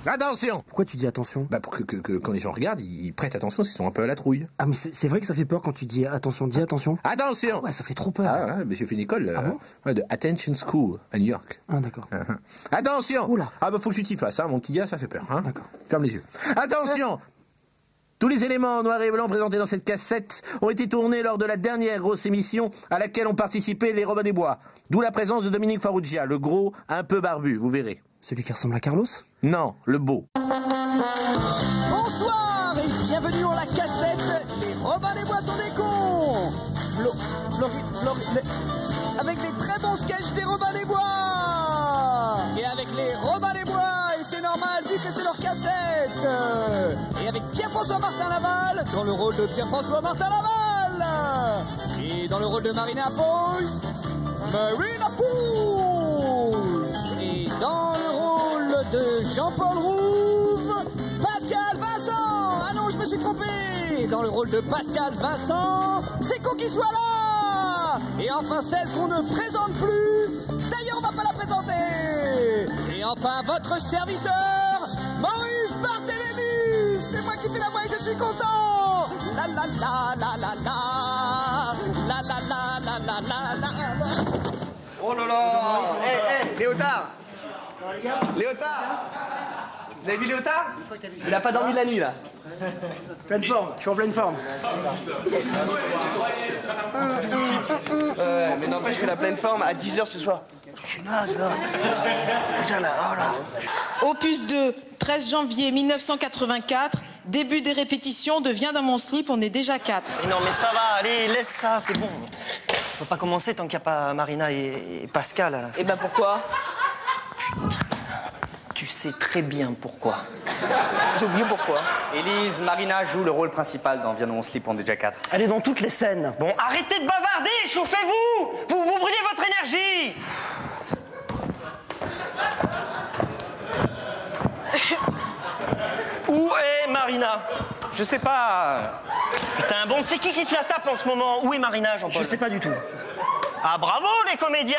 Attention! Pourquoi tu dis attention? Bah pour que quand les gens regardent, ils prêtent attention s'ils sont un peu à la trouille. Ah mais c'est vrai que ça fait peur quand tu dis attention, dis attention. Attention! Ah ouais, ça fait trop peur. Ah ouais, mais j'ai fait une école de Attention School à New York. Ah d'accord. Attention! Oula. Ah bah faut que tu t'y fasses, hein, mon petit gars, ça fait peur. Hein. D'accord. Ferme les yeux. Attention! Tous les éléments en noir et blanc présentés dans cette cassette ont été tournés lors de la dernière grosse émission à laquelle ont participé les Robins des Bois. D'où la présence de Dominique Farrugia, le gros, un peu barbu, vous verrez. Celui qui ressemble à Carlos? Non, le beau. Bonsoir et bienvenue à la cassette. Les Robins des Bois sont des cons. Avec des très bons sketchs des Robins des Bois. Et avec les Robins des Bois, et c'est normal vu que c'est leur cassette. Et avec Pierre-François Martin Laval, dans le rôle de Pierre-François Martin Laval. Et dans le rôle de Marina Foïs, Marina Foïs. Et dans le rôle de Jean-Paul Rouve, Pascal Vincent. Ah non, je me suis trompé. Dans le rôle de Pascal Vincent, c'est con qu'il soit là. Et enfin celle qu'on ne présente plus, d'ailleurs on va pas la présenter. Et enfin votre serviteur, Maurice Barthélémy. C'est moi qui fais la voix et je suis content. La la la la la la. La la la la la la la. Oh là là. Léotard. Léotard. Vous avez vu Léotard? Il a pas dormi de la nuit là. Pleine forme, je suis en pleine forme. Mais n'empêche que la pleine forme à 10h ce soir. Je suis naze là. Putain là, oh là. Opus 2, 13 janvier 1984. Début des répétitions de Viens dans mon slip, on est déjà 4. Non mais ça va, allez, laisse ça, c'est bon. On peut pas commencer tant qu'il n'y a pas Marina et Pascal. Là. Et ben pourquoi? Tu sais très bien pourquoi. J'ai oublié pourquoi. Élise, Marina joue le rôle principal dans Viens dans mon slip, on est déjà 4. Elle est dans toutes les scènes. Bon, arrêtez de bavarder, chauffez-vous. Vous brûlez votre énergie. Où est Marina? Je sais pas. Putain, bon, c'est qui se la tape en ce moment? Où est Marina, Jean-Paul? Je sais pas du tout. Ah, bravo, les comédiens!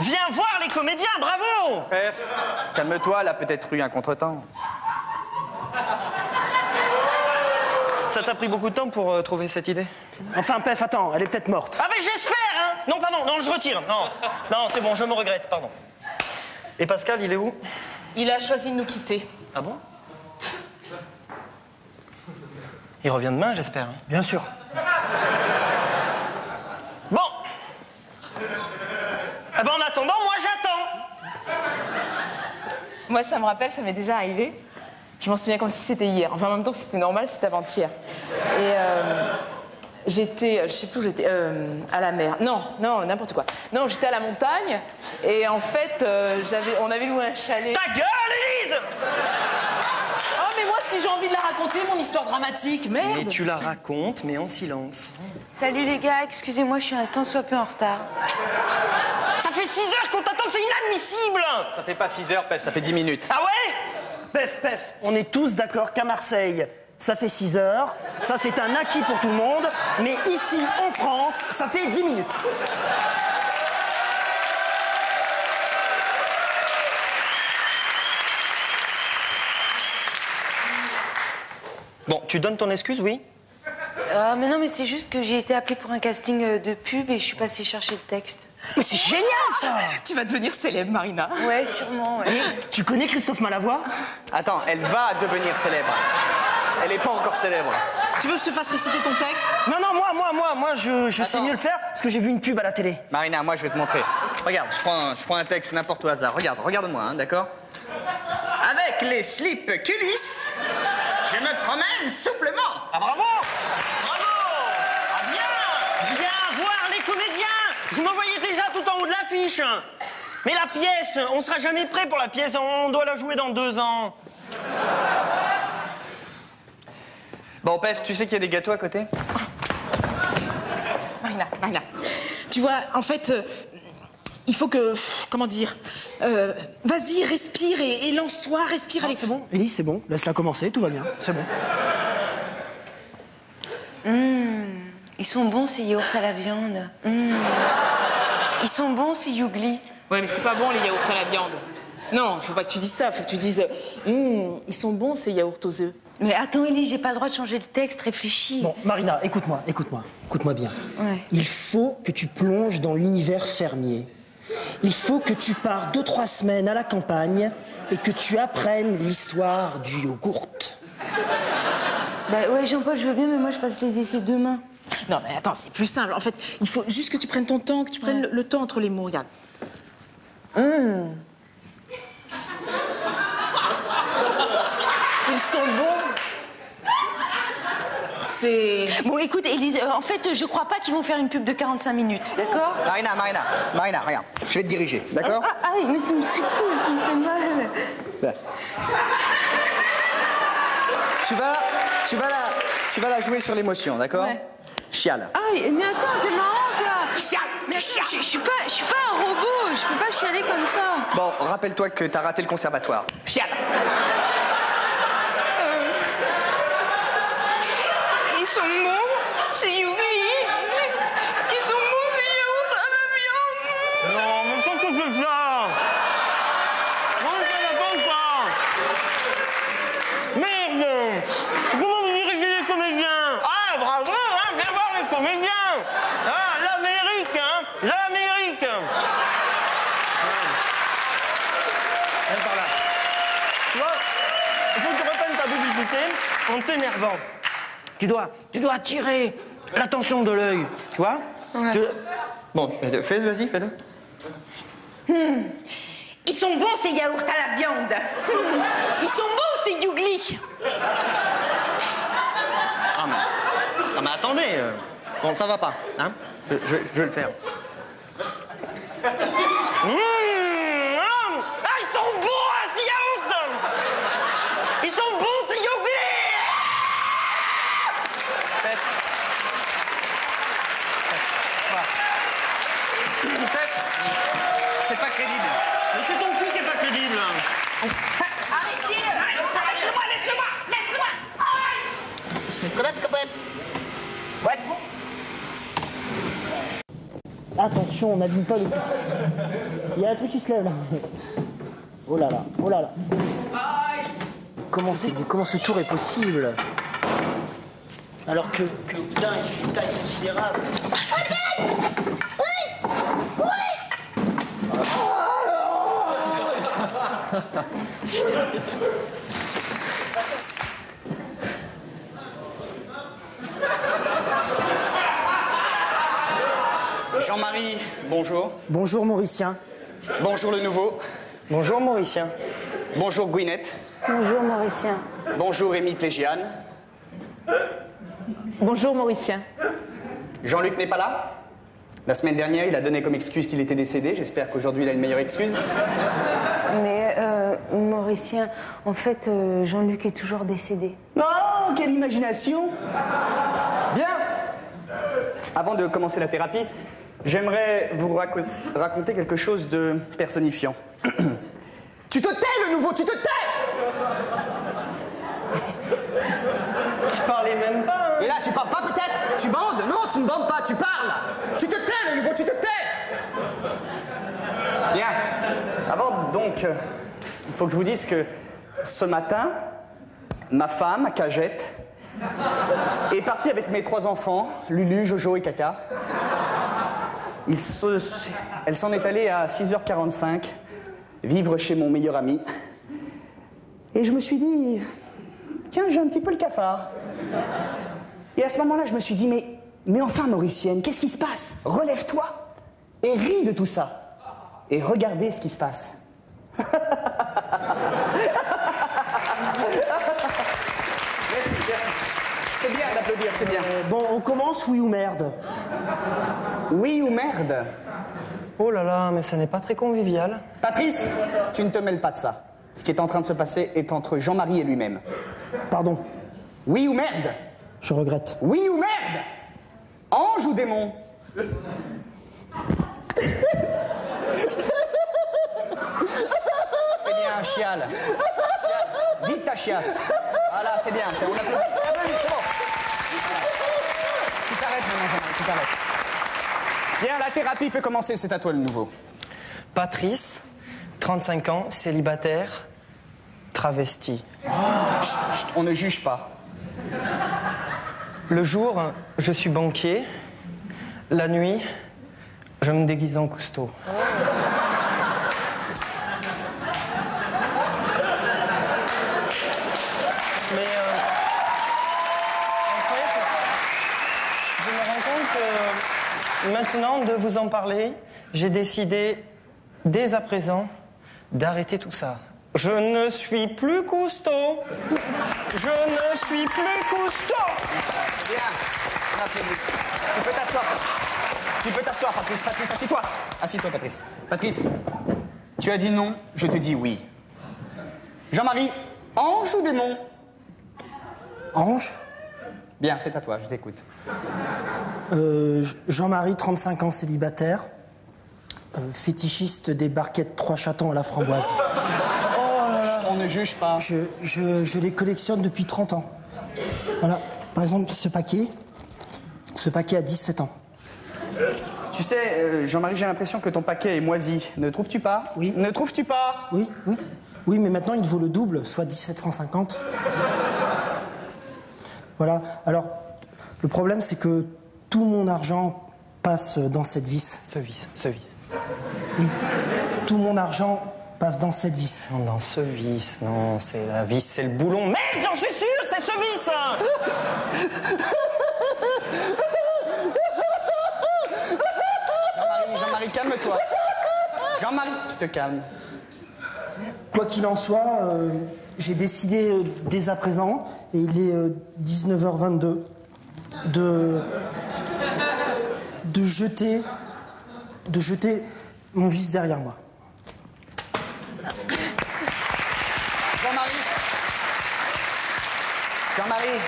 Viens voir les comédiens, bravo! Pef, calme-toi, elle a peut-être eu un contretemps. Ça t'a pris beaucoup de temps pour trouver cette idée? Enfin, Pef, attends, elle est peut-être morte. Ah, mais j'espère, hein! Non, pardon, non, je retire. Non, c'est bon, je me regrette, pardon. Et Pascal, il est où? Il a choisi de nous quitter. Ah bon? Il revient demain, j'espère. Hein. Bien sûr. Bon. Eh ben, en attendant, moi, j'attends. Moi, ça me rappelle, ça m'est déjà arrivé. Je m'en souviens comme si c'était hier. Enfin, en même temps, c'était normal, c'était avant-hier. Et j'étais, je sais plus où j'étais, à la mer. Non, n'importe quoi. Non, j'étais à la montagne. Et en fait, on avait loué un chalet. Ta gueule, Élise! Oh, mais moi, si j'ai envie de la raconter, mon histoire dramatique, merde! Mais tu la racontes, mais en silence. Salut les gars, excusez-moi, je suis un tant soit peu en retard. Ça fait 6 heures qu'on t'attend, c'est inadmissible! Ça fait pas 6 heures, Pef, ça fait 10 minutes. Ah ouais? Pef, on est tous d'accord qu'à Marseille, ça fait 6 heures. Ça, c'est un acquis pour tout le monde. Mais ici, en France, ça fait 10 minutes. Bon, tu donnes ton excuse, oui? Mais non, mais c'est juste que j'ai été appelée pour un casting de pub et je suis passée chercher le texte. Mais c'est génial, ça! Tu vas devenir célèbre, Marina. Ouais, sûrement, ouais. Tu connais Christophe Malavoie? Attends, elle va devenir célèbre. Elle est pas encore célèbre. Tu veux que je te fasse réciter ton texte? Non, moi, je sais mieux le faire parce que j'ai vu une pub à la télé. Marina, moi je vais te montrer. Regarde, je prends un texte n'importe au hasard. Regarde-moi, hein, d'accord? Avec les slips culisses, je me promène souplement. Ah, bravo! Bravo! Ah, bien! Viens voir les comédiens! Je me voyais déjà tout en haut de l'affiche. Mais la pièce, on sera jamais prêt pour la pièce. On doit la jouer dans 2 ans. Bon, Pef, tu sais qu'il y a des gâteaux à côté? Marina, tu vois, en fait, il faut que, comment dire, vas-y, respire et lance-toi, respire. Ah, c'est bon, Élie, c'est bon, laisse-la commencer, tout va bien, c'est bon. Ils sont bons ces yaourts à la viande. Ils sont bons ces yougli. Ouais, mais c'est pas bon les yaourts à la viande. Non, faut pas que tu dises ça. Faut que tu dises ils sont bons ces yaourts aux œufs. Mais attends, Élie, j'ai pas le droit de changer le texte, réfléchis. Bon, Marina, écoute-moi bien. Ouais. Il faut que tu plonges dans l'univers fermier. Il faut que tu pars 2-3 semaines à la campagne et que tu apprennes l'histoire du yogourt. Bah ouais, Jean-Paul, je veux bien, mais moi je passe les essais demain. Non, mais attends, c'est plus simple. En fait, il faut juste que tu prennes ton temps, que tu prennes le temps entre les mots. Regarde. Ils sont bons. C'est... Bon, écoute, Élise, en fait, je crois pas qu'ils vont faire une pub de 45 minutes, d'accord? Marina, regarde. Je vais te diriger, d'accord? Ah, mais c'est cool, ça me fait mal. Ben. Tu vas la jouer sur l'émotion, d'accord? Ouais. Chiale. Ah, mais attends, t'es marrant, toi. Chiale. Mais attends, je suis pas un robot, je peux pas chialer comme ça. Bon, rappelle-toi que t'as raté le conservatoire. Chiale. Ils sont bons, c'est Yougli. Ils sont bons, c'est yaourt à la viande. Non, mais qu'est-ce que c'est ça? Non, ça va pas ou pas? Merde! Comment vous dirigez les comédiens? Ah, bravo, hein, viens voir les comédiens! Ah, l'Amérique, hein! L'Amérique! Viens par là. Tu vois, il faut que tu reprennes ta publicité en t'énervant. Tu dois attirer l'attention de l'œil, tu vois? Ouais. Bon, vas-y, fais-le. Ils sont bons, ces yaourts à la viande. Ils sont bons, ces Yougli. Ah mais attendez, bon ça va pas, hein? Je vais le faire. Ah, ils sont bons, hein, ces yaourts! Ils sont bons, ces Yougli! C'est pas crédible. Mais c'est ton cul qui est pas crédible. Arrêtez! Laisse-moi! Attention, on n'abîme pas le truc. Il y a un truc qui se lève là. Oh là là. Comment ce tour est possible? Alors que Oudin est une taille considérable. Jean-Marie, bonjour. Bonjour Mauricien. Bonjour le nouveau. Bonjour Mauricien. Bonjour Gwyneth. Bonjour, Mauricien. Bonjour Rémi Plégiane. Bonjour, Mauricien. Jean-Luc n'est pas là? La semaine dernière, il a donné comme excuse qu'il était décédé. J'espère qu'aujourd'hui, il a une meilleure excuse. Mais, Mauricien, en fait, Jean-Luc est toujours décédé. Oh, quelle imagination! Bien! Avant de commencer la thérapie, j'aimerais vous raconter quelque chose de personnifiant. Tu te tais, le nouveau, tu te tais! Je parlais même pas, hein. Et là, tu parles pas peut-être? Tu bandes? Non, tu ne bandes pas, tu parles! Tu te tais, le nouveau, tu te tais! Bien. Avant, donc, il faut que je vous dise que ce matin, ma femme, Cagette, est partie avec mes 3 enfants, Lulu, Jojo et Kaka. Elle s'en est allée à 6h45, vivre chez mon meilleur ami. Et je me suis dit, tiens, j'ai un petit peu le cafard. Et à ce moment-là, je me suis dit, mais enfin, Mauricienne, qu'est-ce qui se passe? Relève-toi et ris de tout ça. Et regardez ce qui se passe. C'est bien d'applaudir, c'est bien. Bon, on commence, oui ou merde? Oui ou merde? Oh là là, mais ça n'est pas très convivial. Patrice, tu ne te mêles pas de ça. Ce qui est en train de se passer est entre Jean-Marie et lui-même. Pardon, Oui ou merde? je regrette. Oui ou merde? Ange ou démon? C'est bien, chiale. Vite ta chiasse. Voilà, c'est bien. On applaudit. C'est bon. Tu t'arrêtes maintenant, Jean-Marie, tu t'arrêtes. Bien, la thérapie peut commencer, c'est à toi le nouveau. Patrice, 35 ans, célibataire, travesti. Chut, on ne juge pas. Le jour, je suis banquier. La nuit, je me déguise en Cousteau. Mais en fait, je me rends compte que maintenant de vous en parler, j'ai décidé dès à présent d'arrêter tout ça. Je ne suis plus Cousteau. Je ne suis plus Cousteau. Bien. On applaudit. Tu peux t'asseoir, Patrice. Tu peux t'asseoir, Patrice. Patrice, assis-toi. Assis-toi, Patrice. Patrice, tu as dit non, je te dis oui. Jean-Marie, ange ou démon? Ange. Bien, c'est à toi, je t'écoute. Jean-Marie, 35 ans, célibataire. Fétichiste des barquettes 3 chatons à la framboise. On ne juge pas. Je les collectionne depuis 30 ans. Voilà. Par exemple, ce paquet a 17 ans. Tu sais, Jean-Marie, j'ai l'impression que ton paquet est moisi. Ne trouves-tu pas? Oui. Ne trouves-tu pas? Oui, oui. Oui, mais maintenant, il vaut le double, soit 17,50 francs. Voilà. Alors, le problème, c'est que tout mon argent passe dans cette vis. Ce vis. Oui. Tout mon argent passe dans cette vis. Non, dans ce vis, non, c'est la vis, c'est le boulon. Merde, j'en suis sûr, c'est ce vis. Jean-Marie, calme-toi. Jean-Marie, tu te calmes. Quoi qu'il en soit, j'ai décidé dès à présent, et il est 19h22, de jeter mon vice derrière moi. Jean-Marie,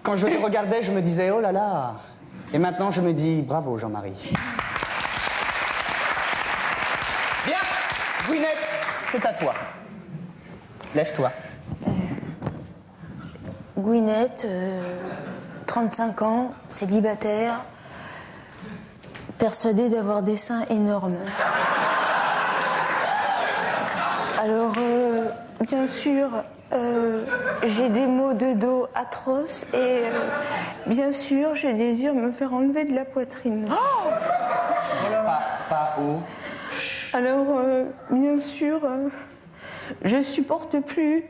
quand je te regardais, je me disais oh là là. Et maintenant, je me dis bravo, Jean-Marie. Bien, Gwyneth, c'est à toi. Lève-toi. Gwyneth, 35 ans, célibataire, persuadée d'avoir des seins énormes. Alors, bien sûr, j'ai des maux de dos atroces et bien sûr, je désire me faire enlever de la poitrine. Oh pas où? Alors, bien sûr, je supporte plus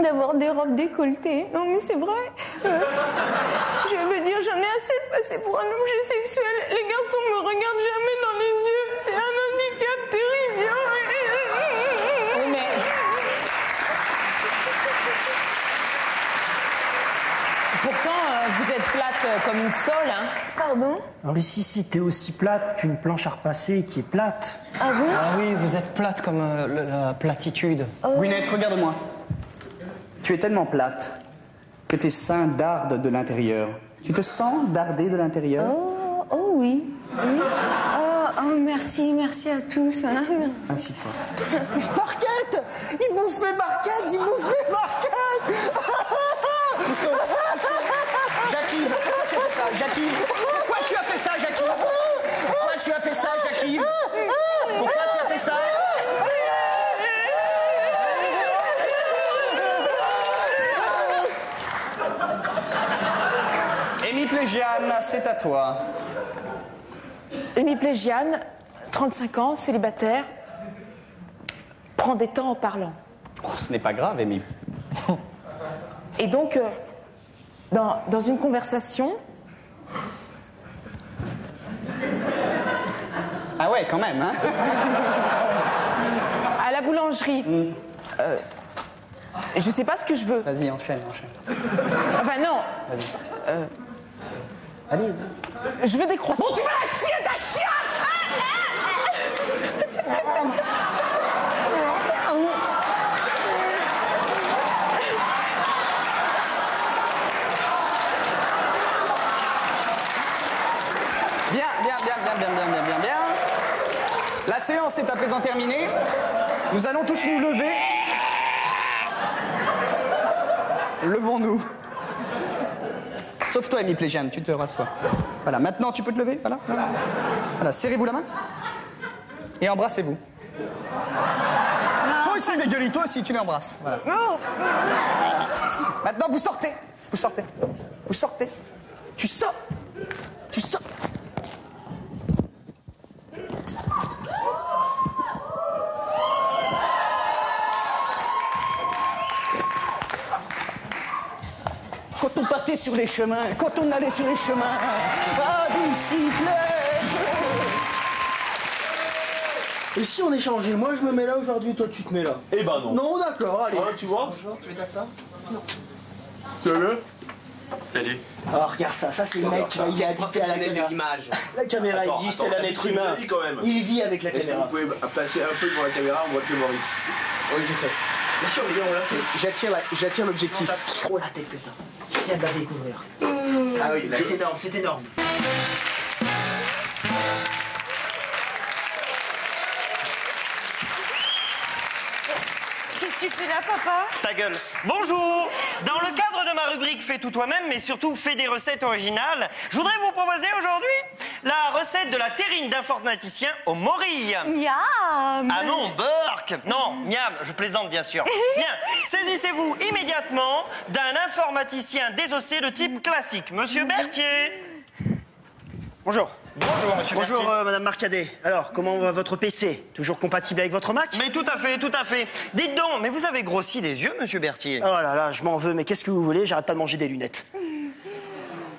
d'avoir des robes décolletées. Non, mais c'est vrai. Je veux dire, j'en ai assez de passer pour un objet sexuel. Les garçons me regardent jamais dans les yeux. C'est un handicap terrible. Oui, mais... Pourtant, vous êtes plate comme une sole, hein. Pardon? Alors ici, si t'es aussi plate qu'une planche à repasser qui est plate. Ah bon? Ah oui, vous êtes plate comme la platitude. Gwyneth, regarde-moi. Tu es tellement plate que tes seins dardent de l'intérieur. Tu te sens darder de l'intérieur? Oh oui. Oui. Oh, merci à tous. Hein, merci. Assis-toi. Barquette! Il bouffe mes barquettes! Jackie, pourquoi tu as fait ça, Jackie? Pourquoi tu as fait ça, Jackie? Pourquoi tu as fait ça? Hémiplégiane, c'est à toi. Hémiplégiane, 35 ans, célibataire, prend des temps en parlant. Oh, ce n'est pas grave, Hémi. Et donc, dans une conversation... Ah ouais, quand même, hein? À la boulangerie. Je sais pas ce que je veux. Vas-y, enchaîne. Enfin, non. Vas-y. Allez. Je veux des croissants. Bon, tu vas la chier, ta chiasse! Bien. La séance est à présent terminée. Nous allons tous nous lever. Levons-nous. Sauf toi, hémiplégiane, tu te rassois. Voilà, maintenant tu peux te lever. Voilà. Serrez-vous la main. Et embrassez-vous. Toi aussi, Dégueulis, toi aussi, tu l'embrasses. Voilà. Maintenant, vous sortez. Vous sortez. Vous sortez. Tu sors. Tu sors. Quand on partait sur les chemins, quand on allait sur les chemins, à bicyclette. Et si on échangeait? Moi je me mets là aujourd'hui, toi tu te mets là. Eh ben non. Non, d'accord, allez. Ouais, tu vois. Bonjour, tu veux t'asseoir? Non. Salut. Salut. Oh, regarde ça, c'est le mec, il est habité à la caméra. La caméra existe, elle a un être humain. Quand même. Il vit avec la Est-ce que caméra. vous pouvez passer un peu devant la caméra, on voit que Maurice. Oui, je sais. Bien sûr, on l'a fait. J'attire l'objectif. Oh la tête que t'as. Je viens de la découvrir. Ah oui, c'est énorme, c'est énorme. Qu'est-ce que tu fais là, papa? Ta gueule. Bonjour. Dans le cadre de ma rubrique Fais tout toi-même, mais surtout Fais des recettes originales, je voudrais vous proposer aujourd'hui la recette de la terrine d'informaticien au morille. Miam. Ah non, Burk. Non, miam, je plaisante bien sûr. Bien, saisissez-vous immédiatement d'un informaticien désossé de type classique. Monsieur Berthier. Bonjour. Bonjour, monsieur Berthier. Bonjour, Madame Marcadet. Alors, comment va votre PC? Toujours compatible avec votre Mac? Mais tout à fait, tout à fait. Dites donc, mais vous avez grossi des yeux, monsieur Berthier. Oh là là, je m'en veux, mais qu'est-ce que vous voulez? J'arrête pas de manger des lunettes.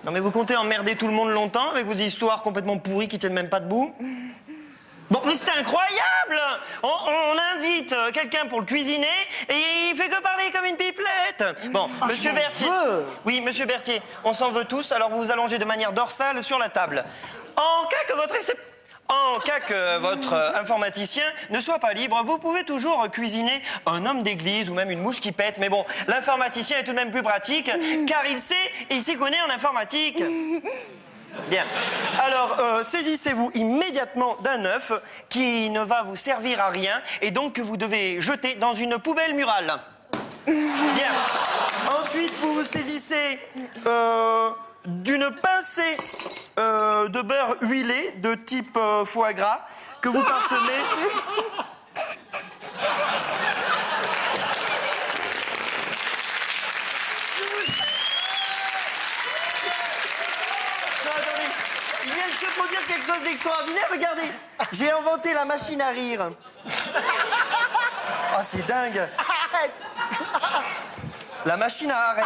Non mais vous comptez emmerder tout le monde longtemps avec vos histoires complètement pourries qui tiennent même pas debout? Bon, mais c'est incroyable! On invite quelqu'un pour le cuisiner et il fait que parler comme une pipelette. Bon, monsieur Berthier. Oui, monsieur Berthier, on s'en veut tous, alors vous vous allongez de manière dorsale sur la table. En cas que votre informaticien ne soit pas libre, vous pouvez toujours cuisiner un homme d'église ou même une mouche qui pète. Mais bon, l'informaticien est tout de même plus pratique car il s'y connaît en informatique. Bien. Alors, saisissez-vous immédiatement d'un œuf qui ne va vous servir à rien et donc que vous devez jeter dans une poubelle murale. Bien. Ensuite, vous vous saisissez d'une pincée de beurre huilé de type foie gras que vous parsemez. Il vient de se produire quelque chose d'extraordinaire, regardez. J'ai inventé la machine à rire. Oh, c'est dingue. La machine à arrête.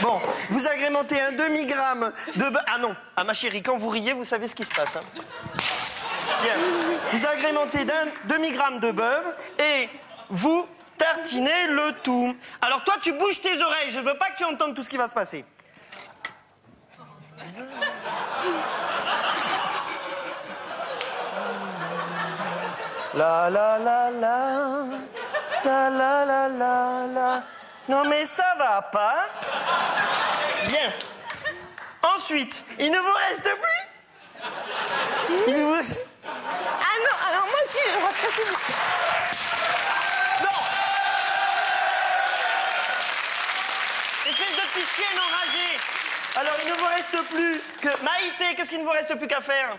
Bon, vous agrémentez un demi-gramme de beurre. Ah non, ah ma chérie, quand vous riez, vous savez ce qui se passe. Hein. Bien. Vous agrémentez d'un demi-gramme de beurre et vous tartinez le tout. Alors toi, tu bouges tes oreilles. Je veux pas que tu entendes tout ce qui va se passer. La la la la, ta la la la la. Non mais ça va pas. Bien. Ensuite, il ne vous reste plus. Il ne vous... Ah non, alors moi aussi, je vois très bien. Non. Espèce de petite chienne enragée. Alors, il ne vous reste plus que... Maïté, qu'est-ce qu'il ne vous reste plus qu'à faire?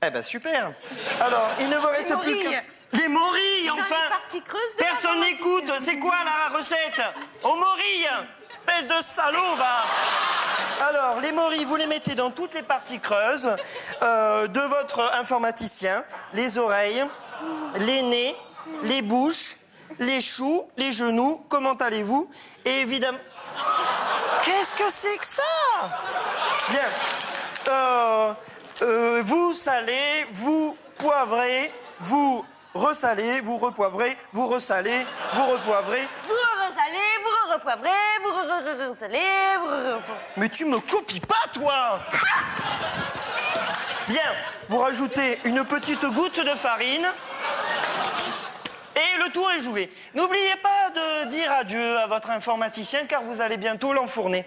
Eh ben, super. Alors, il ne vous reste plus que... Les morilles, enfin. Dans les parties creuses de Personne n'écoute. C'est quoi la recette? Aux morilles. Espèce de salaud, va. Alors, les morilles, vous les mettez dans toutes les parties creuses de votre informaticien. Les oreilles, les nez, les bouches, les choux, les genoux. Comment allez-vous? Et évidemment... Qu'est-ce que c'est que ça? Bien. Vous salez, vous poivrez, vous ressalez, vous repoivrez, vous ressalez, vous repoivrez. Vous resalez, vous repoivrez, vous resalez, vous... Mais tu me copies pas, toi. Bien, vous rajoutez une petite goutte de farine et le tour est joué. N'oubliez pas de dire adieu à votre informaticien car vous allez bientôt l'enfourner.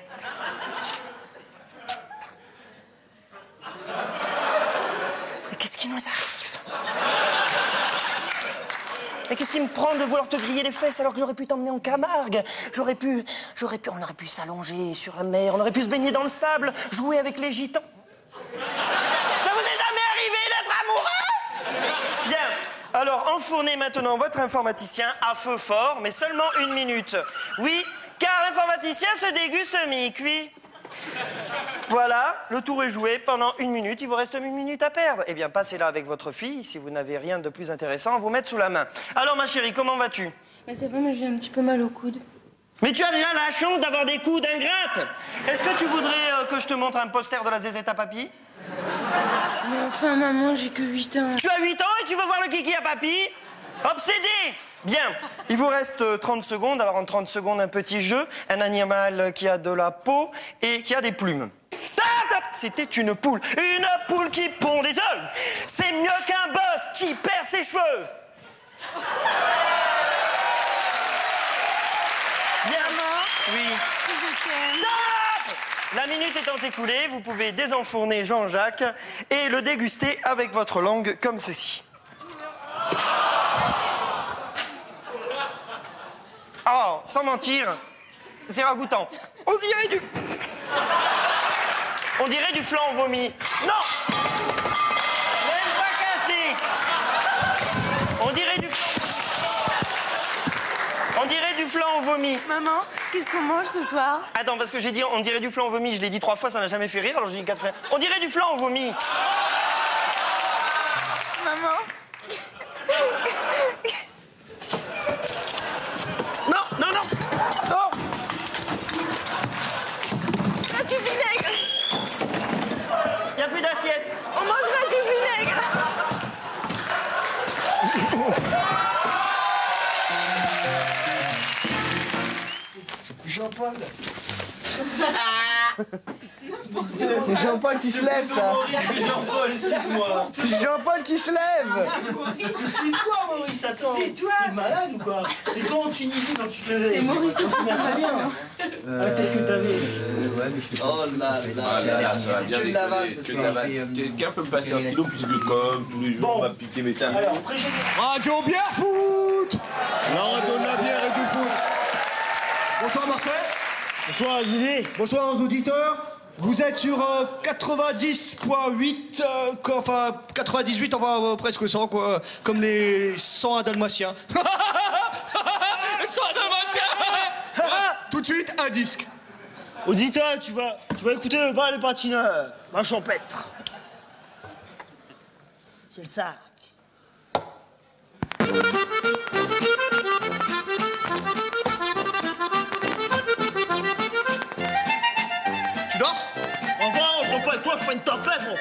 Mais qu'est-ce qui nous arrive? Mais qu'est-ce qui me prend de vouloir te griller les fesses alors que j'aurais pu t'emmener en Camargue? On aurait pu s'allonger sur la mer, on aurait pu se baigner dans le sable, jouer avec les gitans. Ça vous est jamais arrivé d'être amoureux? Bien. Alors, enfournez maintenant votre informaticien à feu fort, mais seulement 1 minute. Oui, car l'informaticien se déguste mi-cuit. Voilà, le tour est joué. Pendant 1 minute, il vous reste 1 minute à perdre. Eh bien, passez-la avec votre fille, si vous n'avez rien de plus intéressant à vous mettre sous la main. Alors, ma chérie, comment vas-tu? Mais ça va, mais j'ai un petit peu mal au coude. Mais tu as déjà la chance d'avoir des coups d'ingrate. Est-ce que tu voudrais que je te montre un poster de la Zézette à papy? Mais enfin, maman, j'ai que 8 ans. Tu as 8 ans et tu veux voir le kiki à papy? Obsédé! Bien, il vous reste 30 secondes. Alors en 30 secondes, un petit jeu. Un animal qui a de la peau et qui a des plumes. C'était une poule. Une poule qui pond des œufs. C'est mieux qu'un boss qui perd ses cheveux. Bien. Oui. Stop! La minute étant écoulée, vous pouvez désenfourner Jean-Jacques et le déguster avec votre langue comme ceci. Oh, sans mentir, c'est ragoûtant. On dirait du flan au vomi. Non! Même pas cassé. On dirait du flan au vomi. Maman, qu'est-ce qu'on mange ce soir? Attends, parce que j'ai dit on dirait du flan au vomi, je l'ai dit 3 fois, ça n'a jamais fait rire, alors j'ai dit 4 fois. On dirait du flan au vomi. Maman? Non. Ah, du vinaigre! Il n'y a plus d'assiette. On mangera du vinaigre! Jean-Paul. C'est Jean-Paul qui se lève, ça. Jean-Paul, excuse-moi. C'est Jean-Paul qui se lève. C'est toi, Maurice, attends. C'est toi. T'es malade ou quoi? C'est toi en Tunisie quand tu te levais. C'est Maurice, on se souvient très bien. La tête que t'avais. Ouais, mais je fais Oh là là, ça va bien. que de la vanne ce soir. Quelqu'un peut me passer un stylo puisque comme tous les jours on va piquer mes tables. Alors, après, j'ai... Radio Bière Foot. La radio de la bière et du foot. Bonsoir Marcel. Bonsoir, Guinée. Bonsoir aux auditeurs. Vous êtes sur 90.8, enfin 98, enfin presque 100, quoi, comme les 100 à Dalmatien. Les 100 à Dalmatien. Tout de suite, un disque. Auditeur, tu vas écouter le bal des patineurs. Ma champêtre. C'est le sac. Tu danses? Oh non, je danse pas avec toi, je suis pas une tapette, moi.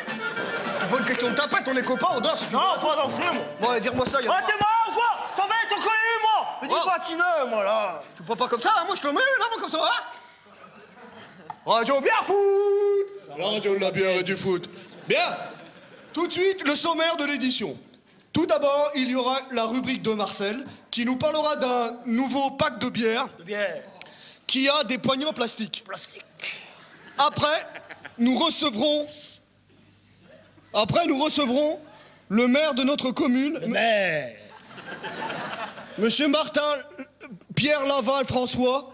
C'est pas une question de tapette, on est copains, on danse. Non, toi danser, moi. Bon, allez, dire-moi ça. Ah, t'es marrant ou quoi? T'en vas, t'en connais, moi. Mais dis patineur, moi, là. Tu prends pas comme ça, hein? Moi je te mets là, moi comme ça, hein? Radio Bière Foot. La radio de la bière et du foot. Bien. Tout de suite, le sommaire de l'édition. Tout d'abord, il y aura la rubrique de Marcel, qui nous parlera d'un nouveau pack de bière. De bière. Qui a des poignées en plastique. Plastique. Après, nous recevrons le maire de notre commune. Le maire. Monsieur Martin Pierre Laval François,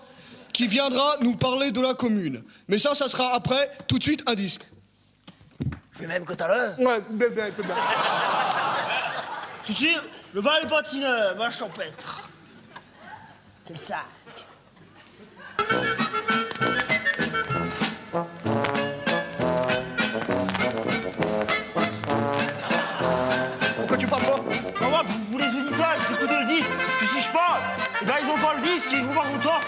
qui viendra nous parler de la commune. Mais ça sera après, tout de suite, un disque. Je vais même que tout à l'heure. Ouais, bien. Tout de suite, le bal des patineurs, ma champêtre. C'est le sac. Pourquoi tu parles pas? Non, moi, vous les auditeurs, ils écoutent le disque. Puis si je parle, eh ben ils ont pas le disque, ils vont pas content.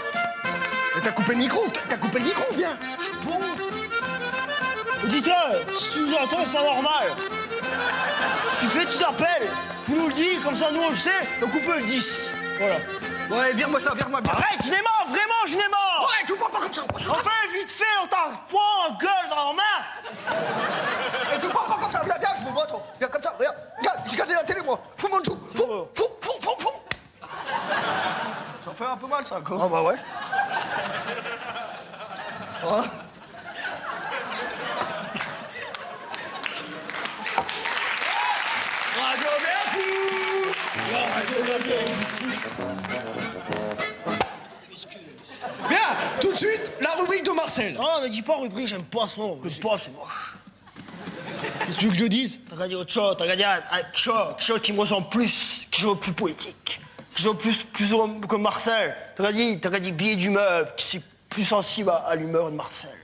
Mais t'as coupé le micro, bien. Je suis bon. Auditeur, si tu nous entends, c'est pas normal. Si tu fais, tu t'appelles. Tu nous le dis, comme ça nous on le sait, on coupe le 10. Voilà. Ouais, vire-moi ça, vire-moi bien. Arrête, je n'ai mort, vraiment, je n'ai mort. Ouais, tu parles pas comme ça. Enfin, vite fait, on t'a point en gueule dans la main. Et tu parles pas comme ça, viens, je me vois trop. Viens comme ça, regarde, j'ai regardé la télé, moi. Fous mon joue, fous. Ça fait un peu mal, ça, quoi. Ah bah ouais. Ah. Radio Bière Foot. Bien, tout de suite, la rubrique de Marcel. Non, ne dis pas rubrique, j'aime pas ça. J'aime pas, c'est moche. Qu'est-ce que tu veux que je dise? T'as regardé autre chose, t'as regardé quelque chose qui me ressemble plus, quelque chose de plus poétique, quelque chose plus comme Marcel. T'as regardé billet d'humeur, qui c'est plus sensible à l'humeur de Marcel.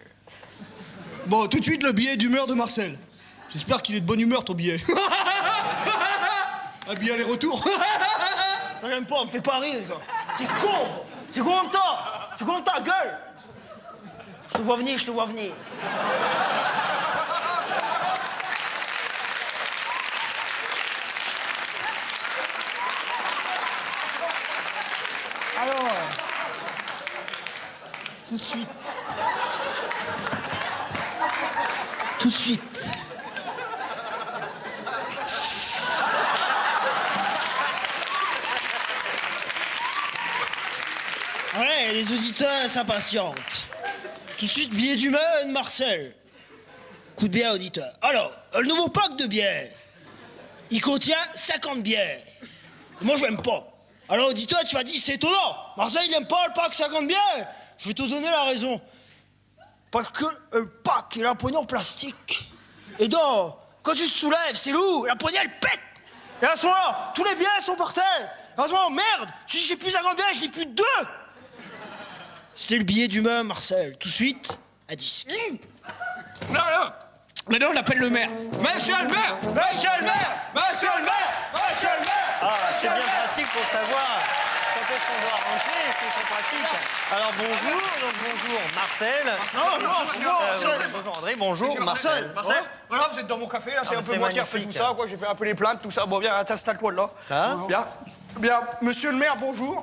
Bon, tout de suite, le billet d'humeur de Marcel. J'espère qu'il est de bonne humeur, ton billet. Un billet aller-retour. Ça, j'aime pas, on me fait pas rire, ça. C'est con. C'est con comme toi. C'est con comme ta gueule. Je te vois venir, je te vois venir. Alors, tout de suite. Tout de suite. Ouais, les auditeurs s'impatientent. Tout de suite, billet d'humeur de Marcel. Coup de bière, auditeur. Alors, le nouveau pack de bière, il contient 50 bières. Moi, je l'aime pas. Alors, auditeur, tu vas dire, c'est étonnant. Marcel, il n'aime pas le pack 50 bières. Je vais te donner la raison. Parce que le pack, il a un poignet en plastique. Et donc, quand tu te soulèves, c'est lourd, la poignée, elle pète. Et à ce moment-là, tous les bières sont par terre. À ce moment, merde, tu dis, j'ai plus 50 bières, je n'ai plus 2. C'était le billet d'humeur, Marcel. Tout de suite, à disque. Non. Maintenant, on appelle le maire. Monsieur le maire! Monsieur le maire! Monsieur le maire! Monsieur le maire! Ah, c'est bien pratique pour savoir quand est-ce qu'on doit rentrer, c'est très pratique. Alors bonjour Marcel. Non, bonjour André, bonjour Marcel. Marcel, voilà, vous êtes dans mon café, là, c'est un peu moi qui ai refait tout ça, quoi. J'ai fait un peu les plaintes, tout ça. Bon, bien, installe-toi là. Ah. Bien, monsieur le maire, bonjour.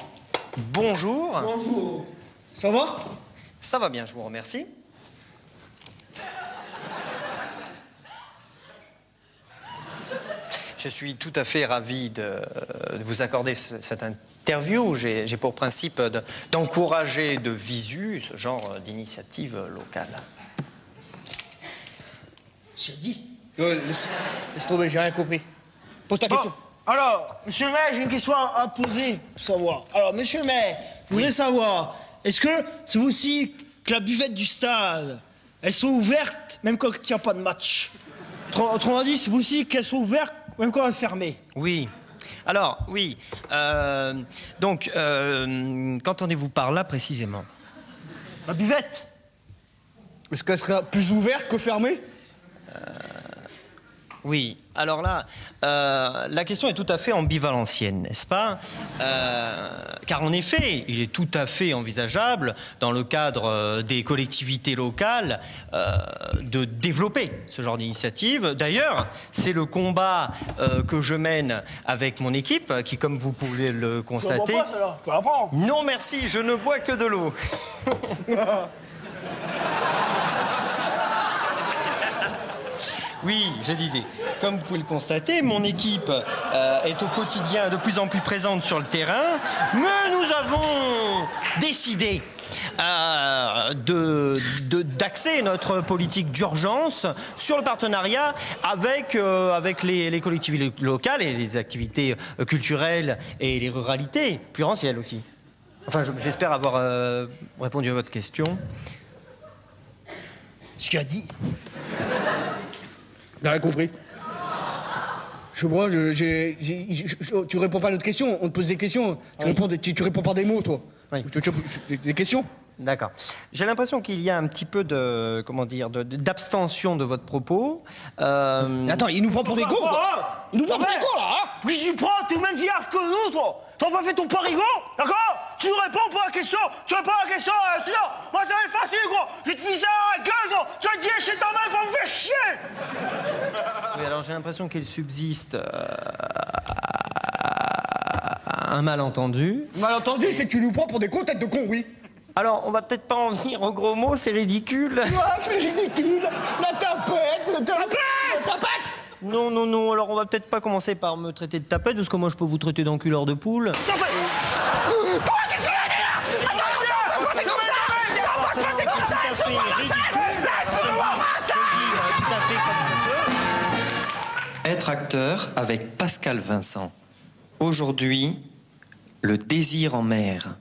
Bonjour. Bonjour. Ça va? Ça va bien, je vous remercie. Je suis tout à fait ravi de vous accorder cette interview. J'ai pour principe d'encourager de visu ce genre d'initiative locale. J'ai dit. Laisse tomber, j'ai rien compris. Pose ta question. Alors, monsieur le maire, j'ai une question à poser pour savoir. Alors, monsieur le maire, je voulais savoir, est-ce que c'est vous aussi que la buvette du stade, elles sont ouvertes même quand il n'y a pas de match? Autrement dit, c'est vous aussi qu'elles sont ouvertes même quand elles sont fermées? Oui. Alors, oui. Qu'entendez-vous par là précisément? La buvette. Est-ce qu'elle sera plus ouverte que fermée? Oui, alors là, la question est tout à fait ambivalentienne, n'est-ce pas? Car en effet, il est tout à fait envisageable, dans le cadre des collectivités locales, de développer ce genre d'initiative. D'ailleurs, c'est le combat que je mène avec mon équipe, qui, comme vous pouvez le constater... Non, merci, je ne bois que de l'eau. Oui, je disais, comme vous pouvez le constater, mon équipe est au quotidien de plus en plus présente sur le terrain, mais nous avons décidé d'axer notre politique d'urgence sur le partenariat avec les collectivités locales et les activités culturelles et les ruralités, plurielles aussi. Enfin, j'espère avoir répondu à votre question. Ce qu'il a dit. J'ai rien compris. Tu réponds pas à notre question, on te pose des questions. Tu réponds par des mots, toi. Oui. Des questions? D'accord. J'ai l'impression qu'il y a un petit peu d'abstention de votre propos. Attends, il nous prend pour des cons, quoi. Il nous prend pour des cons, là, hein. Qui tu prends? T'es au même fier que nous, toi. T'as pas fait ton parigot, d'accord? Tu nous réponds pas à la question. Tu réponds à la question, sinon, moi, ça va être facile, gros. Je vais te filer à la gueule, gros. Tu vas te dire, c'est ta main pour me faire chier. Oui, alors j'ai l'impression qu'il subsiste un malentendu. Malentendu, c'est que tu nous prends pour des cons, tête de con, oui. Alors, on va peut-être pas en venir au gros mots, c'est ridicule. Ah, c'est ridicule. La tapette. Non, alors on va peut-être pas commencer par me traiter de tapette, parce que moi je peux vous traiter d'enculeur de poule. Quoi? Qu'est-ce qu'il y a là? Attends, ça va pas se passer comme ça. Ça va pas se passer comme ça. Laisse-moi, Marcel. Laisse-moi, Marcel. Tout à fait comme vous. Être acteur avec Pascal Vincent. Aujourd'hui, le désir en mer.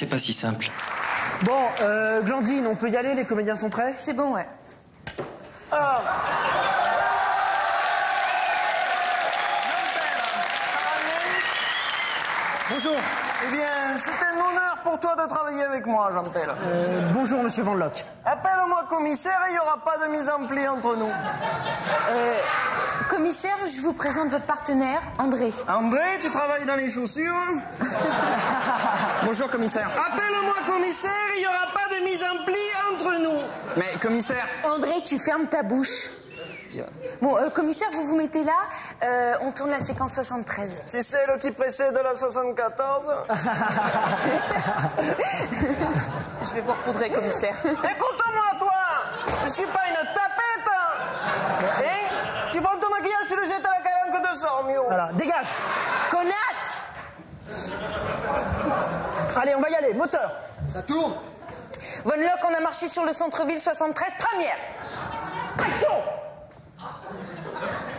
c'est pas si simple. Bon, Glandine, on peut y aller, les comédiens sont prêts? C'est bon, ouais. Ah. Bonjour. Eh bien, c'est un honneur pour toi de travailler avec moi, Jean-Pell. Bonjour, monsieur Van Lock. Appelle-moi commissaire et il n'y aura pas de mise en pli entre nous. Commissaire, je vous présente votre partenaire, André. André, tu travailles dans les chaussures? Bonjour, commissaire. Appelle-moi commissaire, il n'y aura pas de mise en pli entre nous. Mais, commissaire... André, tu fermes ta bouche. Bon, commissaire, vous vous mettez là, on tourne la séquence 73. C'est celle qui précède la 74. Je vais vous recoudrer, commissaire. Écoute-moi, toi. Je suis pas une tapette. Hein? Tu prends ton maquillage, tu le jettes à la calanque de Sormio. Voilà, dégage. Connasse! Allez, on va y aller, moteur. Ça tourne. Von Lock, on a marché sur le centre-ville 73, première. Action!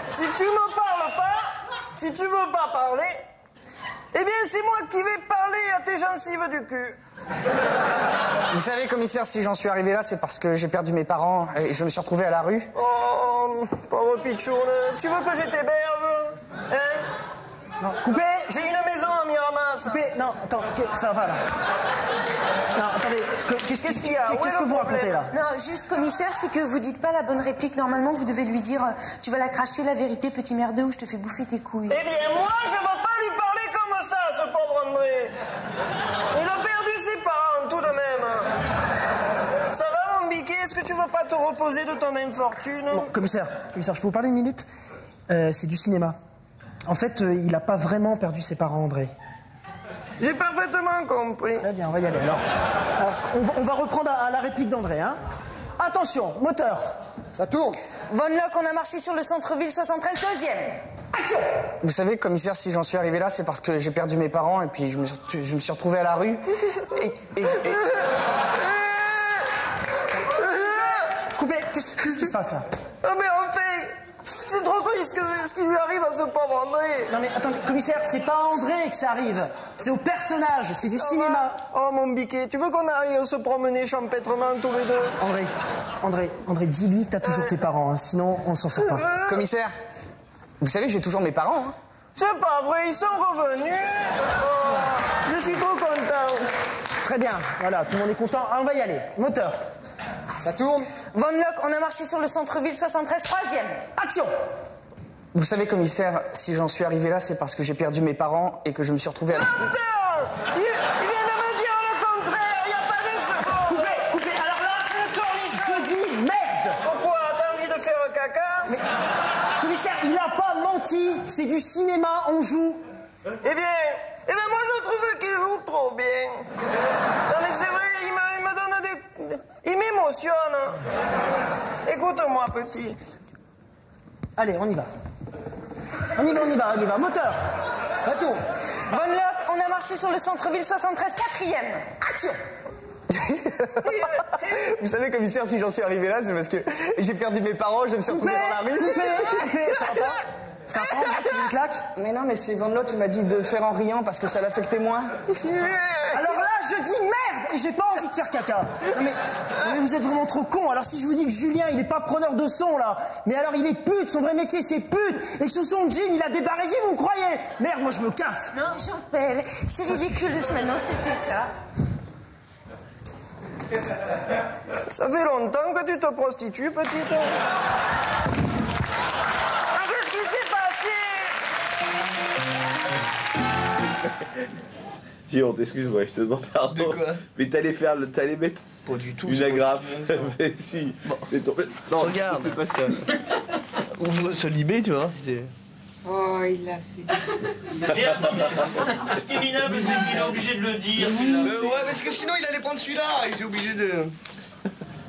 Si tu me parles pas, si tu veux pas parler, eh bien c'est moi qui vais parler à tes gencives du cul. Vous savez, commissaire, si j'en suis arrivé là, c'est parce que j'ai perdu mes parents et je me suis retrouvé à la rue. Oh, pauvre pitchoun, tu veux que je t'héberge? Hein? Non, coupez. J'ai une maison à Miramas. Coupez. Non, attends, ça va pas là. Non, attendez, qu'est-ce qu'il y a? Qu'est-ce que vous racontez là? Non, juste commissaire, c'est que vous dites pas la bonne réplique. Normalement, vous devez lui dire tu vas la cracher la vérité, petit merdeux, ou je te fais bouffer tes couilles. Eh bien, moi, je vais pas lui parler comme ça, ce pauvre André. Il a perdu ses parents, tout de même. Ça va, mon biquet? Est-ce que tu veux pas te reposer de ton infortune? Bon, commissaire, je peux vous parler une minute? C'est du cinéma. En fait, il a pas vraiment perdu ses parents, André. J'ai parfaitement compris. Très bien, on va y aller. Alors on va reprendre à la réplique d'André, hein. Attention, moteur. Ça tourne. Von Lock, on a marché sur le centre-ville 73, deuxième. Action! Vous savez, commissaire, si j'en suis arrivé là, c'est parce que j'ai perdu mes parents et puis je me suis retrouvé à la rue. Coupez, qu'est-ce qui se passe là? Ah mais en fait, c'est trop triste ce qui lui arrive à ce pauvre André. Non mais attendez, commissaire, c'est pas à André que ça arrive. C'est au personnage, c'est du cinéma. Oh mon biquet, tu veux qu'on aille se promener champêtrement tous les deux? André, dis-lui que t'as toujours tes parents, hein, sinon on s'en sort pas. Commissaire, vous savez, j'ai toujours mes parents, hein. C'est pas vrai, ils sont revenus. Oh, je suis trop content. Très bien, voilà, tout le monde est content. Ah, on va y aller, moteur. Ça tourne. Von Lock, on a marché sur le centre-ville 73, troisième. Action! Vous savez, commissaire, si j'en suis arrivé là, c'est parce que j'ai perdu mes parents et que je me suis retrouvé à la rue. Il vient de me dire le contraire, il n'y a pas de seconde. Coupez, alors là, le cornichon. je dis merde! Pourquoi? T'as envie de faire caca? Mais, commissaire, il a pas menti, c'est du cinéma, on joue. Eh bien, moi je trouve qu'il joue trop bien. Non mais c'est vrai, il me donne des... Il m'émotionne. Écoute-moi, petit. Allez, on y va. On y va. Moteur. Ça tourne. Von Lock, on a marché sur le centre-ville 73, quatrième. Action! Vous savez, commissaire, si j'en suis arrivé là, c'est parce que j'ai perdu mes parents, je me suis retrouvé dans la rue. Ça va pas? Ça prend, tu une claque? Mais non, mais c'est Van Lock qui m'a dit de faire en riant parce que ça l'affectait moins. Alors là, je dis merde et j'ai pas envie de faire caca. Non mais vous êtes vraiment trop con. Alors si je vous dis que Julien, il est pas preneur de son là, mais alors il est pute, son vrai métier c'est pute, et que sous son jean, il a des barésies, vous me croyez? Merde, moi je me casse. Non, Jean-Pell, c'est ridicule de se mettre dans cet état. Ça fait longtemps que tu te prostitues, petite. Qu'est-ce qui s'est passé? Giron, excuse-moi, je te demande pardon. De quoi? Mais t'allais mettre Pas du tout. une agrafe. Mais si. Bon. C'est ton... Non, Regarde. c'est pas ça. Ouvre ce libé, tu vois. Oh, il l'a fait. Mais attends, mais ce qui est minable, c'est qu'il est obligé de le dire. Ouais, parce que sinon il allait prendre celui-là. Il était obligé de.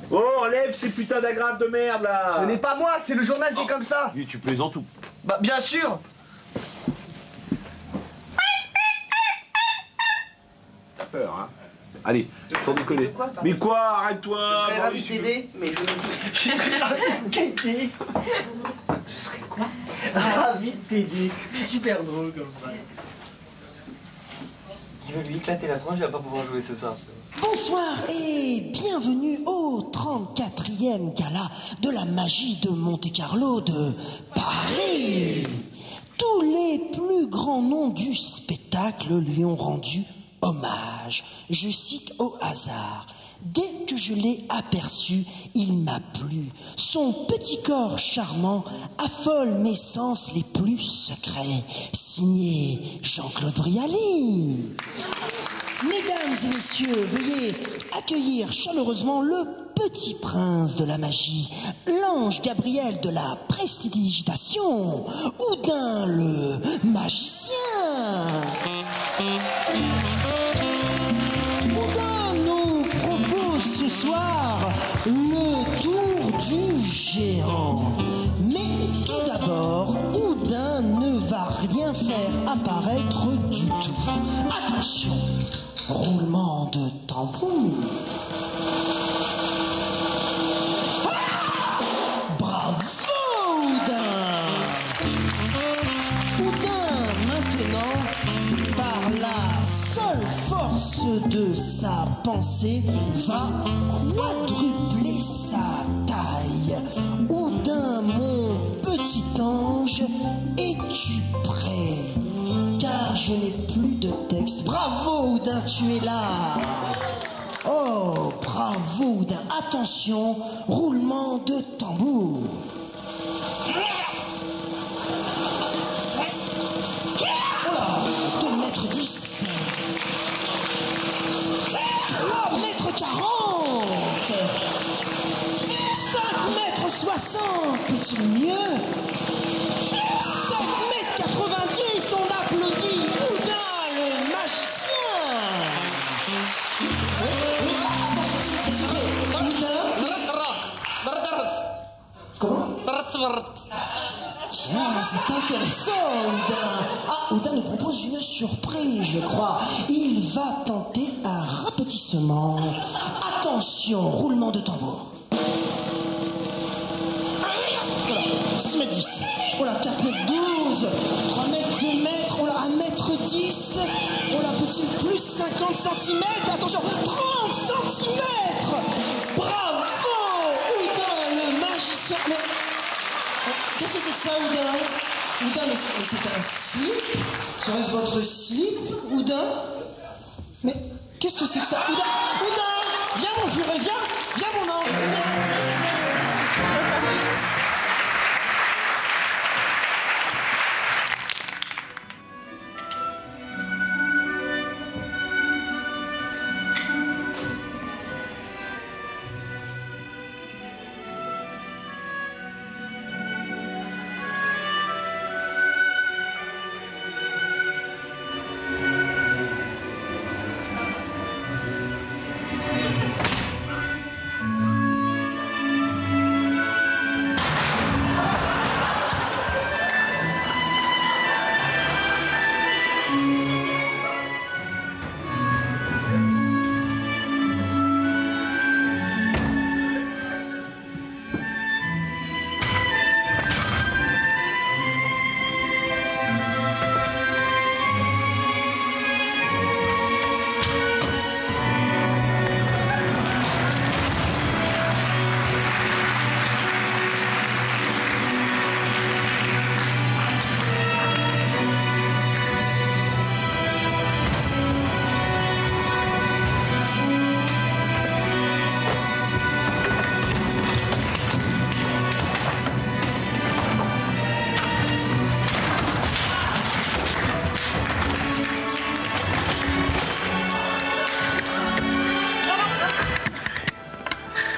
Oh, enlève ces putains d'agrafes de merde là. Ce n'est pas moi, c'est le journal qui est comme ça. Oui, tu plaisantes ou? Bah, bien sûr. T'as peur, hein? Allez, sans déconner. Mais quoi? Arrête-toi! Je serais ravi de t'aider, mais je serais ravi de t'aider. Je serais quoi? Ravi de t'aider. C'est super drôle comme ça. vais lui éclater la tronche, il va pas pouvoir jouer ce soir. Bonsoir et bienvenue au 34e gala de la magie de Monte-Carlo de Paris. Tous les plus grands noms du spectacle lui ont rendu hommage. Je cite au hasard. Dès que je l'ai aperçu, il m'a plu. Son petit corps charmant affole mes sens les plus secrets. Signé Jean-Claude Brialy. Mesdames et messieurs, veuillez accueillir chaleureusement le petit prince de la magie, l'ange Gabriel de la prestidigitation, Houdin le magicien. Houdin nous propose ce soir le tour du géant. Mais tout d'abord, Houdin ne va rien faire apparaître du tout. Attention, roulement de tambour. Bravo, Houdin! Houdin, maintenant, par la seule force de sa pensée, va quadrupler sa taille. Houdin, mon petit ange, es-tu prêt? Car je n'ai plus de texte. Bravo, Houdin, tu es là. Oh, bravo, Houdin. Attention, roulement de tambour. 2 mètres 10. 3 mètres 40. 5 mètres 60. Peut-il mieux? 5 mètres 90. On applaudit Houdin, le magicien. Comment? Tiens, c'est intéressant, Houdin. Ah, Houdin nous propose une surprise, je crois. Il va tenter un rapetissement. Attention, roulement de tambour. Voilà, 6 mètres 10. Voilà, 4 mètres 12. 3 mètres, 2 mètres. Voilà, 1 mètre 10. Voilà, peut-il plus 50 cm. Attention, 30 cm. Bravo, Houdin, le magicien. Mais qu'est-ce que c'est que ça, Houdin? Houdin, mais c'est un slip? Serait-ce votre slip, Houdin? Mais qu'est-ce que c'est que ça? Houdin, Houdin, viens mon furet, viens mon ange.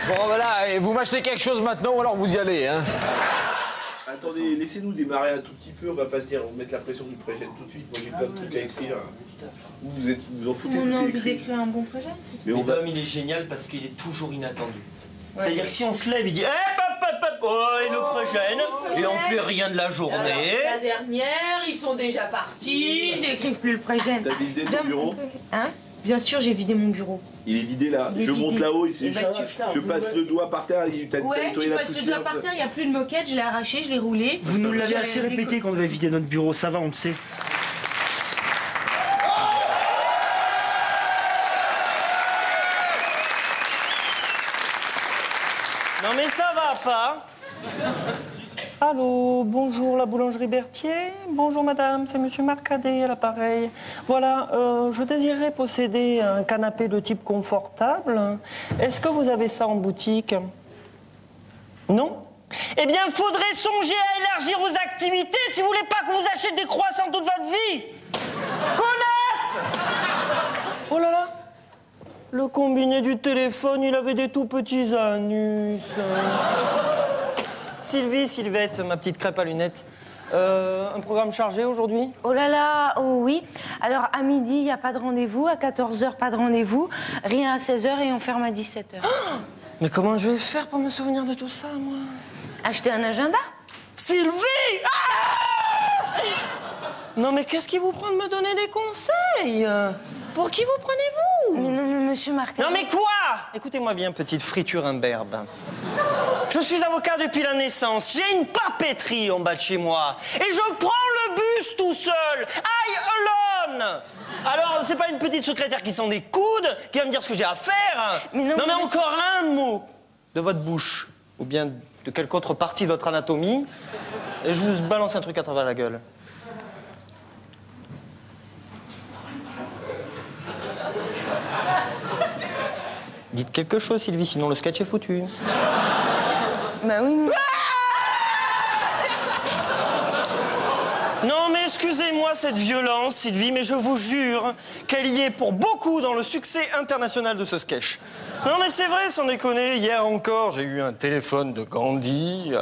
Bon, voilà, et vous m'achetez quelque chose maintenant ou alors vous y allez, hein? Attendez, laissez-nous démarrer un tout petit peu, on va pas se dire, on va mettre la pression du pré-gène tout de suite. Moi j'ai plein de trucs à écrire. Vous en foutez? On a envie d'écrire un bon projet. Mais Tom, il est génial parce qu'il est toujours inattendu. Ouais. C'est-à-dire que si on se lève, il dit et le pré-gène, et on fait rien de la journée. Alors, la dernière, ils sont déjà partis, ils écrivent plus le pré-gène. T'as vidé ton bureau? Hein? Bien sûr, j'ai vidé mon bureau. Il est vidé là. Je monte là-haut, je passe le doigt par terre. Ouais, tu passes le doigt par terre, il n'y a plus de moquette, je l'ai arraché, je l'ai roulé. Vous nous l'avez assez répété qu'on devait vider notre bureau, ça va, on le sait. Allô, bonjour la boulangerie Berthier. Bonjour madame, c'est monsieur Marcadet à l'appareil. Voilà, je désirerais posséder un canapé de type confortable. Est-ce que vous avez ça en boutique? Non? Eh bien, il faudrait songer à élargir vos activités si vous voulez pas qu'on vous achète des croissants toute votre vie. Connasse! Oh là là! Le combiné du téléphone, il avait des tout petits anus. Sylvie, Sylvette, ma petite crêpe à lunettes. Un programme chargé aujourd'hui? Oh là là, oh oui. Alors, à midi, il n'y a pas de rendez-vous. À 14h, pas de rendez-vous. Rien à 16h et on ferme à 17h. Mais comment je vais faire pour me souvenir de tout ça, moi? Acheter un agenda? Sylvie! Ah! Non, mais qu'est-ce qui vous prend de me donner des conseils? Pour qui vous prenez-vous? Mais non, mais monsieur Marcadet... Non, mais quoi? Écoutez-moi bien, petite friture imberbe. Je suis avocat depuis la naissance. J'ai une papeterie en bas de chez moi. Et je prends le bus tout seul. I alone. Alors, c'est pas une petite secrétaire qui sent des coudes qui va me dire ce que j'ai à faire. Mais non, mais encore un mot de votre bouche, ou bien de quelque autre partie de votre anatomie, et je vous balance un truc à travers la gueule. Dites quelque chose, Sylvie, sinon le sketch est foutu. Bah oui, mais... Non, mais excusez-moi cette violence, Sylvie, mais je vous jure qu'elle y est pour beaucoup dans le succès international de ce sketch. Non, mais c'est vrai, sans déconner, hier encore, j'ai eu un téléphone de Gandhi.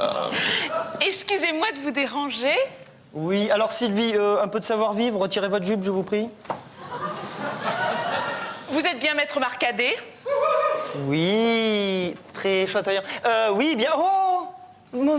Excusez-moi de vous déranger. Oui, alors Sylvie, un peu de savoir-vivre, retirez votre jupe, je vous prie. Vous êtes bien maître Marcadet? Oui, très chatoyant. Oui, bien... Oh!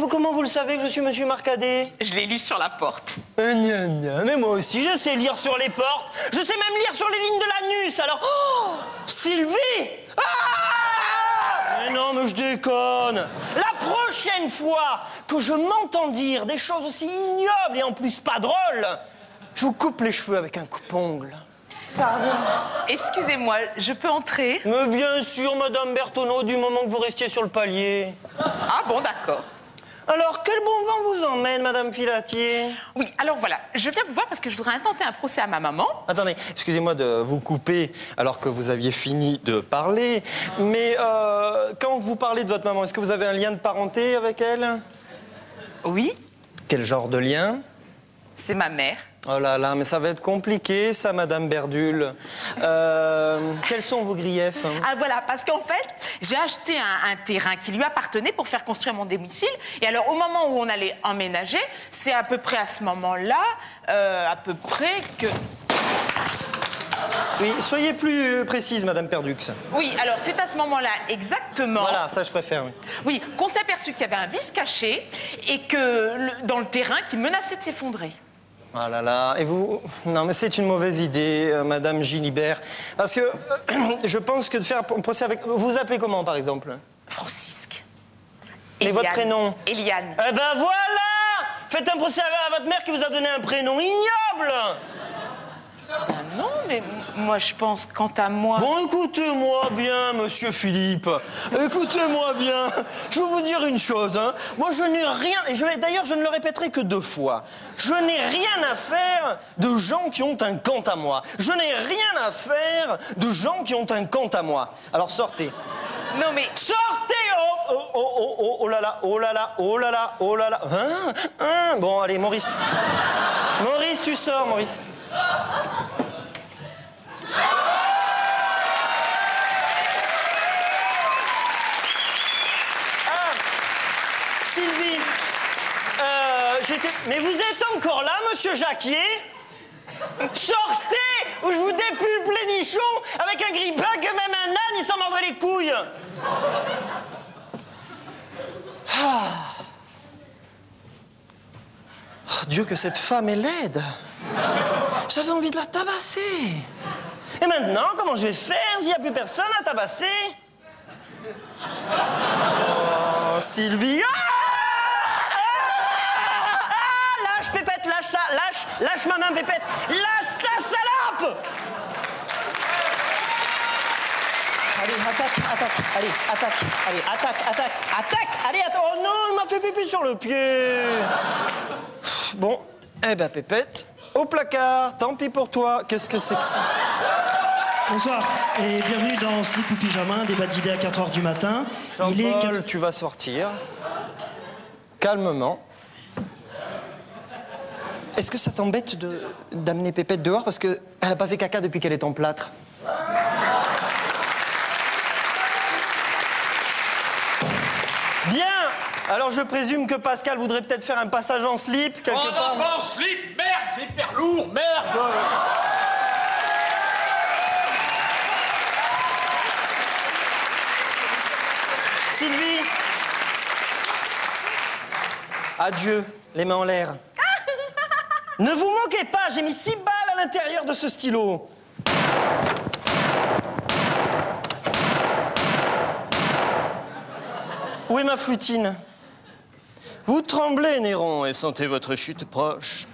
Comment vous le savez que je suis monsieur Marcadet? Je l'ai lu sur la porte. Mais moi aussi, je sais lire sur les portes. Je sais même lire sur les lignes de l'anus, alors... Oh! Sylvie! Ah! Mais non, mais je déconne. La prochaine fois que je m'entends dire des choses aussi ignobles et en plus pas drôles, je vous coupe les cheveux avec un coupe-ongle. Pardon. Excusez-moi, je peux entrer? Mais bien sûr, Madame Bertonneau, du moment que vous restiez sur le palier. Ah bon, d'accord. Alors, quel bon vent vous emmène, Madame Filatier? Oui, alors voilà, je viens vous voir parce que je voudrais intenter un procès à ma maman. Attendez, excusez-moi de vous couper alors que vous aviez fini de parler, mais quand vous parlez de votre maman, est-ce que vous avez un lien de parenté avec elle? Oui. Quel genre de lien? C'est ma mère. Oh là là, mais ça va être compliqué, ça, Madame Berdule. Quels sont vos griefs? Ah voilà, parce qu'en fait, j'ai acheté un terrain qui lui appartenait pour faire construire mon domicile. Et alors, au moment où on allait emménager, c'est à peu près à ce moment-là, à peu près que... Oui, soyez plus précise, Madame Perdux. Oui, alors c'est à ce moment-là exactement... Voilà, ça je préfère, oui. Oui, qu'on s'est aperçu qu'il y avait un vice caché et que dans le terrain qui menaçait de s'effondrer. Ah là là, et vous... Non, mais c'est une mauvaise idée, Madame Gilibert. Parce que je pense que de faire un procès avec... Vous vous appelez comment, par exemple? Francisque. Et votre prénom? Eliane. Eh ben voilà! Faites un procès à votre mère qui vous a donné un prénom ignoble! Ah non, mais moi, je pense, quant à moi... Bon, écoutez-moi bien, Monsieur Philippe. Écoutez-moi bien. Je vais vous dire une chose, hein. Moi, je n'ai rien... Et d'ailleurs, je ne le répéterai que 2 fois. Je n'ai rien à faire de gens qui ont un quant à moi. Je n'ai rien à faire de gens qui ont un quant à moi. Alors, sortez. Non, mais... Sortez! Oh là là, oh là là, oh là là, oh là là. Hein? Bon, allez, Maurice. Maurice, tu sors, Maurice. Sylvie, mais vous êtes encore là, Monsieur Jacquier? Sortez ou je vous dépulpe les nichons avec un grippin que même un âne, il s'en mordrait les couilles. Ah. Oh, Dieu, que cette femme est laide. J'avais envie de la tabasser. Et maintenant, comment je vais faire s'il n'y a plus personne à tabasser? Oh, Sylvie. Lâche, Pépette, lâche ça, lâche ma main, Pépette. Lâche ça, salope! Allez, attaque. Allez, attends. Oh non, il m'a fait pipi sur le pied. Bon, eh ben, Pépette, au placard, tant pis pour toi. Qu'est-ce que c'est que ça? Bonsoir et bienvenue dans Slip ou Pyjama, débat d'idées à 4h du matin. Il est Jean-Paul, tu vas sortir. Calmement. Est-ce que ça t'embête d'amener Pépette dehors parce qu'elle n'a pas fait caca depuis qu'elle est en plâtre? Bien. Alors je présume que Pascal voudrait peut-être faire un passage en slip quelque part. Oh non, pas en slip, merde, c'est hyper lourd, merde. Sylvie. Adieu, les mains en l'air. Ne vous moquez pas, j'ai mis 6 balles à l'intérieur de ce stylo. Où est ma flutine? Vous tremblez, Néron, et sentez votre chute proche.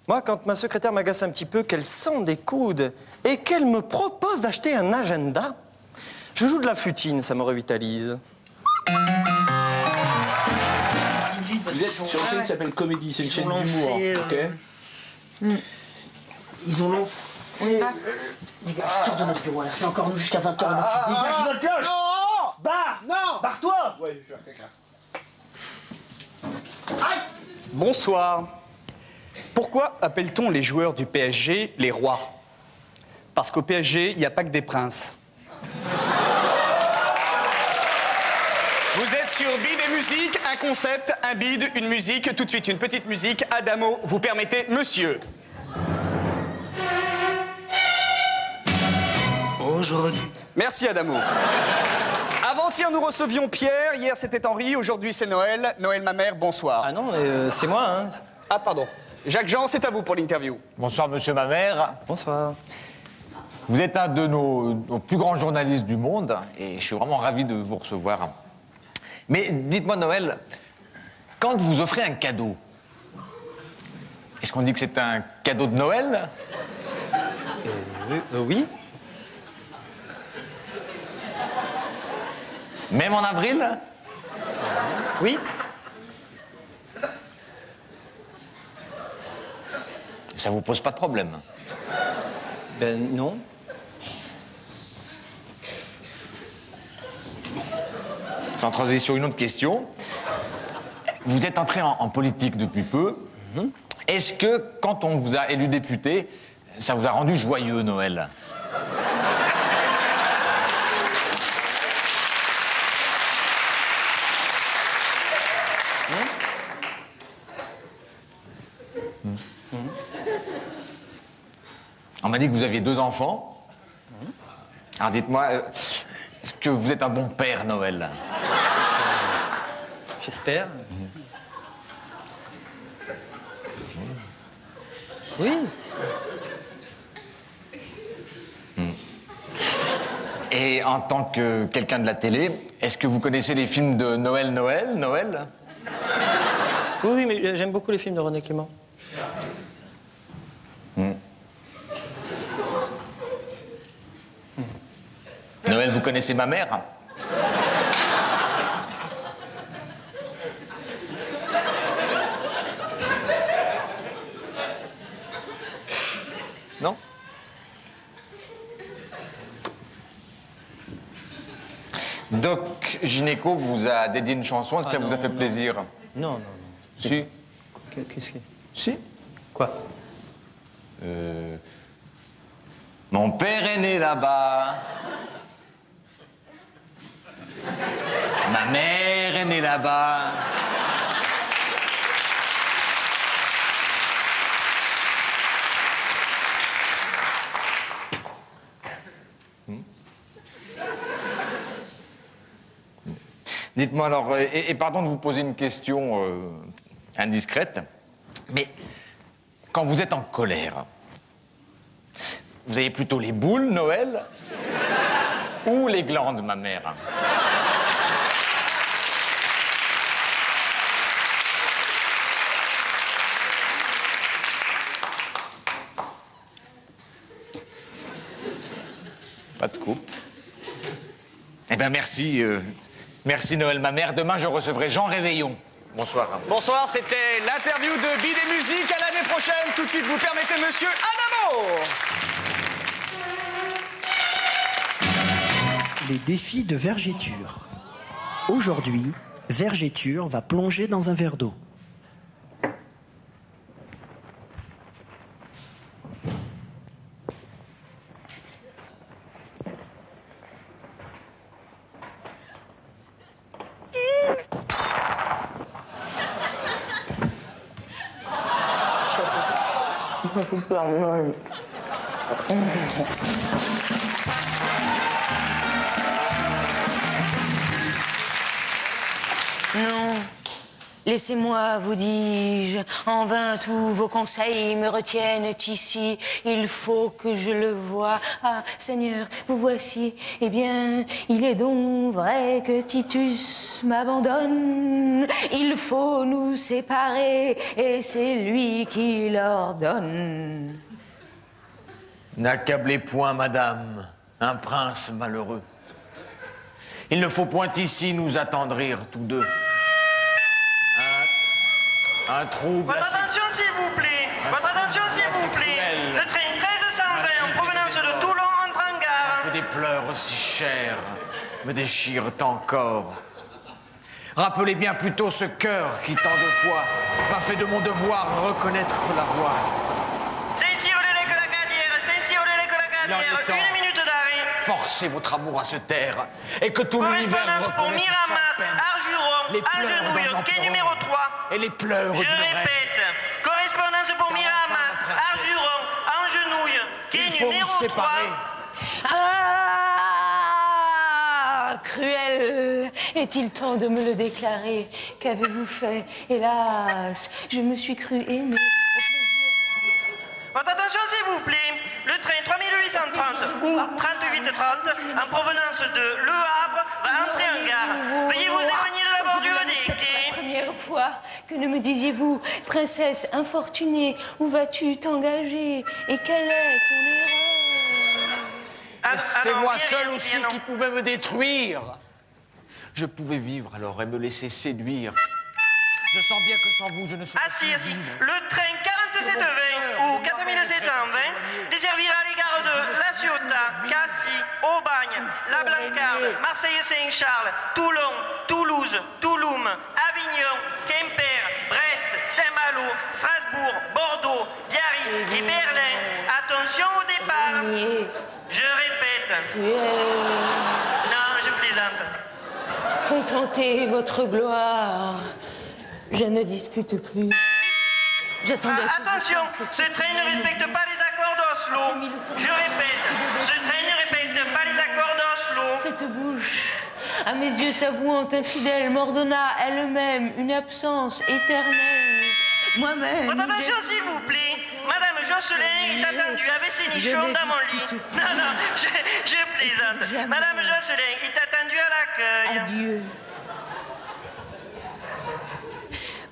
Moi, quand ma secrétaire m'agace un petit peu, qu'elle sent des coudes et qu'elle me propose d'acheter un agenda, je joue de la flutine, ça me revitalise. Vous êtes sur une chaîne qui s'appelle Comédie, c'est une chaîne d'humour, ok? Ils ont lancé... Dégage, sors de notre bureau, alors c'est encore nous jusqu'à 20h. Dégage, notre cloche. Barre. Non. Barre-toi. Ouais, je vais faire caca. Aïe. Bonsoir. Pourquoi appelle-t-on les joueurs du PSG les rois? Parce qu'au PSG, il n'y a pas que des princes. Vous êtes sur Bide et Musique, un concept, un bide, une musique, tout de suite une petite musique. Adamo, vous permettez, monsieur. Aujourd'hui. Merci Adamo. Avant-hier, nous recevions Pierre, hier c'était Henri, aujourd'hui c'est Noël. Noël, ma mère, bonsoir. Ah non, c'est moi, hein. Ah, pardon. Jacques-Jean, c'est à vous pour l'interview. Bonsoir, monsieur ma mère. Bonsoir. Vous êtes un de nos plus grands journalistes du monde et je suis vraiment ravi de vous recevoir. Mais dites-moi, Noël, quand vous offrez un cadeau, est-ce qu'on dit que c'est un cadeau de Noël? Oui. Même en avril? Oui. Ça vous pose pas de problème? Ben non. Sans transition, une autre question. Vous êtes entré en politique depuis peu. Est-ce que, quand on vous a élu député, ça vous a rendu joyeux, Noël? On m'a dit que vous aviez 2 enfants. Alors dites-moi, est-ce que vous êtes un bon père, Noël? J'espère. Oui. Et en tant que quelqu'un de la télé, est-ce que vous connaissez les films de Noël? Oui, mais j'aime beaucoup les films de René Clément. Noël, vous connaissez ma mère? Non? Doc Gynéco vous a dédié une chanson, est-ce que ça vous a fait plaisir? Non. Si. Qu'est-ce que... Si. Quoi? Mon père est né là-bas. Ma mère est née là-bas. Dites-moi alors, et pardon de vous poser une question indiscrète, mais quand vous êtes en colère, vous avez plutôt les boules, Noël, ou les glandes, ma mère? Pas de scoop. Eh bien, merci. Merci Noël, ma mère. Demain, je recevrai Jean Réveillon. Bonsoir. Bonsoir, c'était l'interview de Bide et Musique. À l'année prochaine. Tout de suite, vous permettez monsieur Adamo. Les défis de Vergéture. Aujourd'hui, Vergéture va plonger dans un verre d'eau. Non, laissez-moi, vous dis-je, en vain tous vos conseils me retiennent ici, il faut que je le voie. Ah, Seigneur, vous voici, eh bien, il est donc vrai que Titus m'abandonne, il faut nous séparer, et c'est lui qui l'ordonne. N'accablez point, madame, un prince malheureux. Il ne faut point ici nous attendrir tous deux. Un trouble... Votre attention, s'il vous plaît. Votre attention, s'il vous plaît. Le train 1320 en provenance de Toulon entre en gare. Que des pleurs aussi chers me déchirent encore. Rappelez bien plutôt ce cœur qui, tant de fois, m'a fait de mon devoir reconnaître la voie. Une minute d'arrêt. Forcez votre amour à se taire et que tout l'univers Correspondance pour reconnaisse Miramas, sa peine. Arjuron, Angenouille, quai numéro 3. Et les pleurs Je répète, correspondance pour Miramas, Arjuron, Angenouille, quai numéro 3. Ah, cruel, est-il temps de me le déclarer? Qu'avez-vous fait? Hélas, je me suis cru aimée. Votre attention, s'il vous plaît. Le train 3830 ou 3830 en provenance de Le Havre va entrer en gare. Veuillez vous éloigner de la bordure des C'est quais. la première fois que ne me disiez-vous, princesse infortunée, où vas-tu t'engager? Et quelle est ton erreur? C'est moi seul aussi qui pouvais me détruire. Je pouvais vivre alors et me laisser séduire. Je sens bien que sans vous, je ne saurais plus Assis. vivre. Le train 4720 ou 4720 desservira les gares de La Ciotat, Cassis, Aubagne, La Blancarde, Marseille-Saint-Charles, Toulon, Toulouse, Touloum, Avignon, Quimper, Brest, Saint-Malo, Strasbourg, Bordeaux, Biarritz et Berlin. Attention au départ. Je répète. Non, je plaisante. Contentez votre gloire. Je ne dispute plus. J'attendais. Attention, ce train ne respecte pas les accords d'Oslo. Je répète, ce train ne respecte pas les accords d'Oslo. Cette bouche, à mes yeux s'avouant infidèle, m'ordonna elle-même une absence éternelle. Moi-même. Votre attention, s'il vous plaît. Madame Josselin est attendue avec ses nichons dans mon lit. Non, non, je plaisante. Madame Josselin est attendue à l'accueil. Adieu.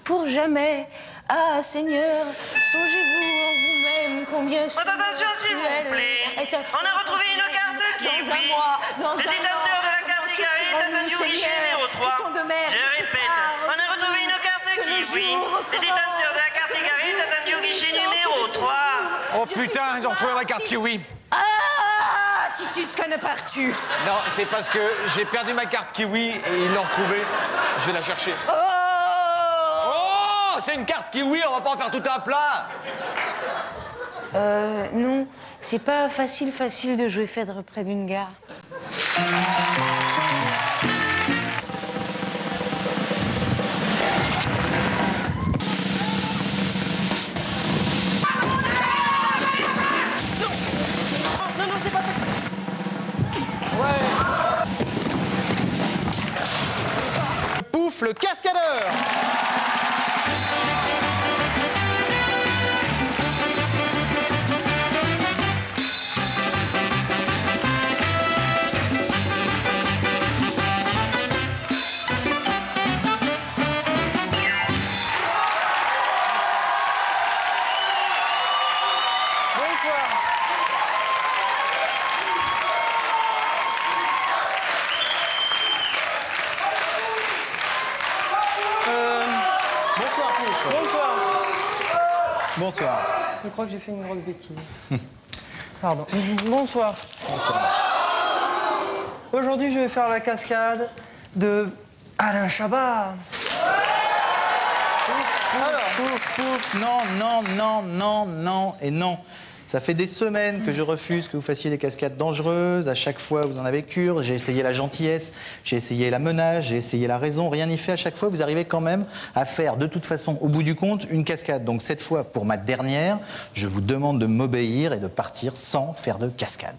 Pour jamais. Ah, Seigneur, songez-vous en vous-même combien ce Votre attention, s'il vous plaît. On a retrouvé une carte qui, dans oui. un mois, dans Le un détenteur an, de la carte dans Icaré est attendu au guichet numéro 3. Je répète, on a retrouvé une carte qui, oui. Le détenteur de la carte Icaré est attendu au guichet numéro 3. Oh putain, ils ont retrouvé ma carte kiwi. Ah, Titus, qu'en pars-tu? Non, c'est parce que j'ai perdu ma carte kiwi et ils l'ont retrouvée. Je vais la chercher. Oh, c'est une carte kiwi, on va pas en faire tout un plat. Non, c'est pas facile de jouer Phèdre près d'une gare. Non, non, c'est pas ça. Ouais. Pouf, le cascadeur. Bonsoir. Bonsoir. Je crois que j'ai fait une grosse bêtise. Pardon. Bonsoir. Bonsoir. Aujourd'hui, je vais faire la cascade de Alain Chabat. Pouf. Non et non. Ça fait des semaines que je refuse que vous fassiez des cascades dangereuses. À chaque fois, vous en avez cure. J'ai essayé la gentillesse, j'ai essayé la menace, j'ai essayé la raison. Rien n'y fait. À chaque fois, vous arrivez quand même à faire, de toute façon, au bout du compte, une cascade. Donc cette fois, pour ma dernière, je vous demande de m'obéir et de partir sans faire de cascade.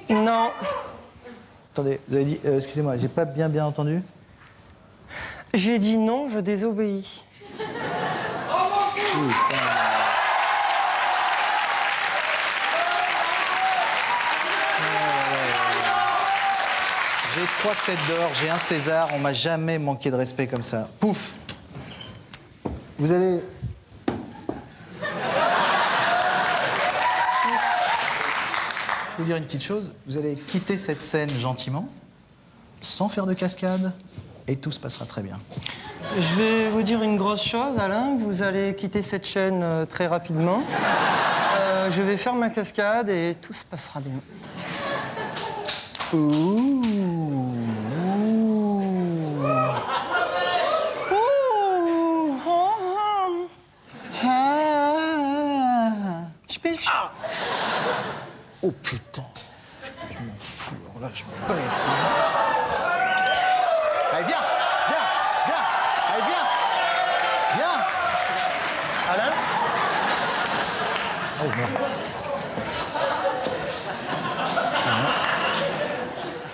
Non. Attendez, vous avez dit... excusez-moi, j'ai pas bien entendu. J'ai dit non, je désobéis. Putain. J'ai 3 sets d'or, j'ai un César, on m'a jamais manqué de respect comme ça. Pouf. Vous allez... Je vais vous dire une petite chose, vous allez quitter cette scène gentiment, sans faire de cascade, et tout se passera très bien. Je vais vous dire une grosse chose, Alain. Vous allez quitter cette chaîne très rapidement. Je vais faire ma cascade et tout se passera bien. Ouh. Oh putain, je m'en fous, alors là, je m'en bats les couilles. Allez, viens. Allez, viens. Alain? Oh merde.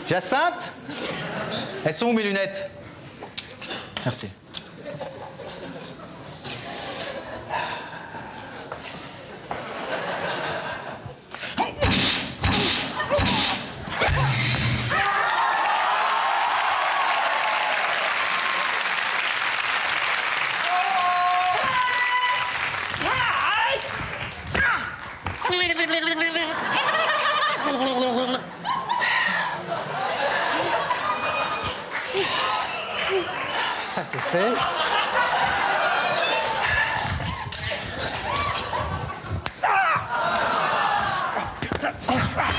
Jacinthe? Elles sont où mes lunettes? Merci. Ça c'est fait.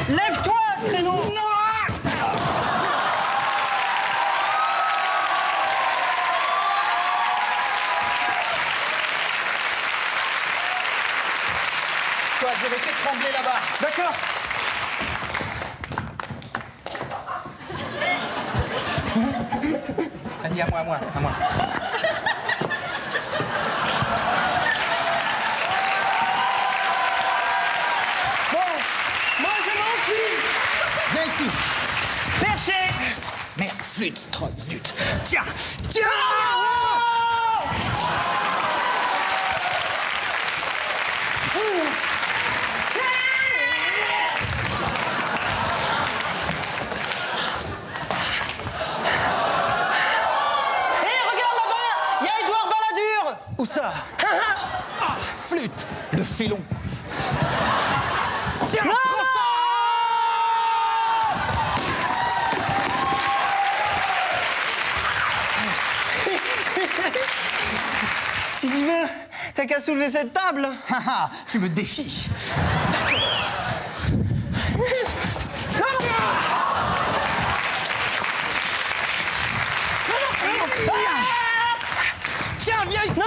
Lève-toi, créneau! Toi, je vais t'étrangler là-bas. D'accord. Vas-y, à moi. Bon, moi je m'enfuis. Viens ici. Perché. Merde, flûte, strot, zut. Tiens. Où ça? Ah, flûte, le félon. Tiens, non, si tu veux, t'as qu'à soulever cette table. Tu me défies. Tiens, viens ici. Non.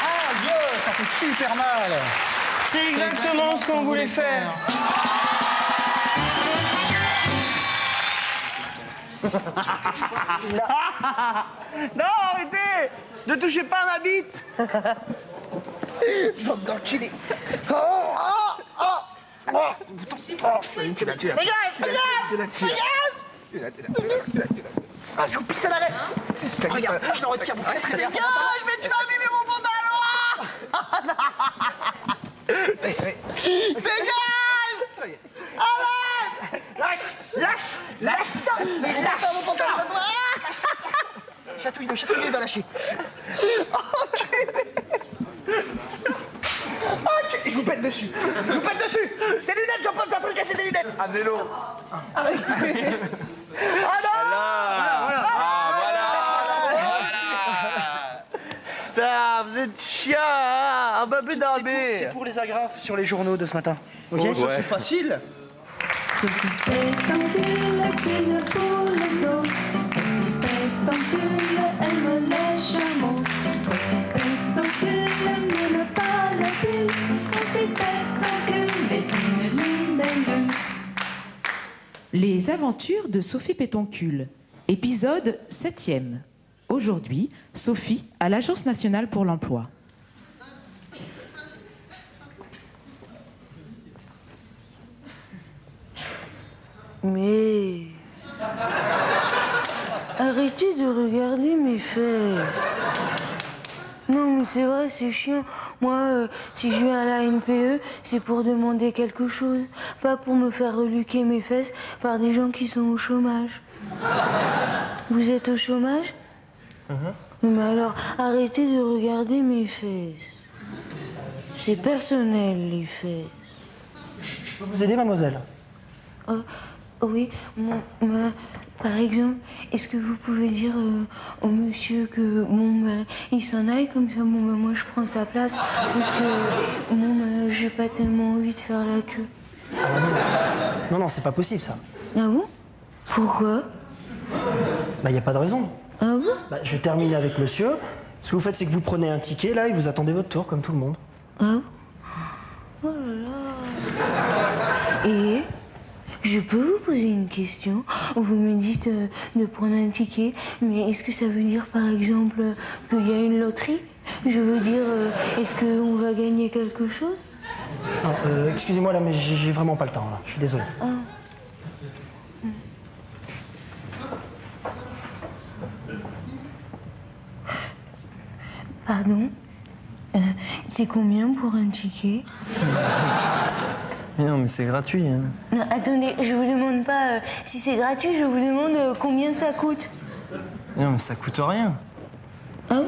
Ah, Dieu, ça fait super mal. C'est exactement ce qu'on voulait faire. Non, arrêtez! Ne touchez pas à ma bite! Bande d'enculés. Ah, je vous pisse à l'arrêt! Regarde, je le retire très très bien. Je vais tuer abîmer mon pantalon! C'est calme! Arrête! Lâche ça! Lâche ça! Chatouille, il va lâcher. Ok, je vous pète dessus. Je vous pète dessus. Tes lunettes, Jean-Paul, t'as pris casser tes lunettes. Amenez-le. Arrêtez. Ah non. Putain, vous êtes chiant, hein, un peu plus dormir. C'est pour les agrafes sur les journaux de ce matin. Ok, Oh, ça ouais. c'est facile. Les aventures de Sophie Pétoncule, épisode 7e. Aujourd'hui, Sophie à l'Agence nationale pour l'emploi. Mais... Arrêtez de regarder mes fesses. Non, mais c'est vrai, c'est chiant. Moi, si je viens à la NPE, c'est pour demander quelque chose. Pas pour me faire reluquer mes fesses par des gens qui sont au chômage. Vous êtes au chômage? Mais alors, arrêtez de regarder mes fesses. C'est personnel, les fesses. Je peux vous aider, mademoiselle? Oui, par exemple, est-ce que vous pouvez dire au monsieur que il s'en aille comme ça, moi je prends sa place parce que j'ai pas tellement envie de faire la queue. Non, non, c'est pas possible ça. Ah bon? Pourquoi? Bah y a pas de raison. Ah bon? Bah, je termine avec monsieur. Ce que vous faites, c'est que vous prenez un ticket là et vous attendez votre tour comme tout le monde. Ah bon? Oh là là. Et je peux vous poser une question? Vous me dites de prendre un ticket, mais est-ce que ça veut dire par exemple qu'il y a une loterie? Je veux dire, est-ce qu'on va gagner quelque chose? Non, excusez-moi là, mais j'ai vraiment pas le temps là. Je suis désolé. Ah. Pardon? C'est combien pour un ticket? Mais non, mais c'est gratuit. Hein. Non, attendez, je vous demande pas si c'est gratuit, je vous demande combien ça coûte. Non, mais ça coûte rien. Ah bon?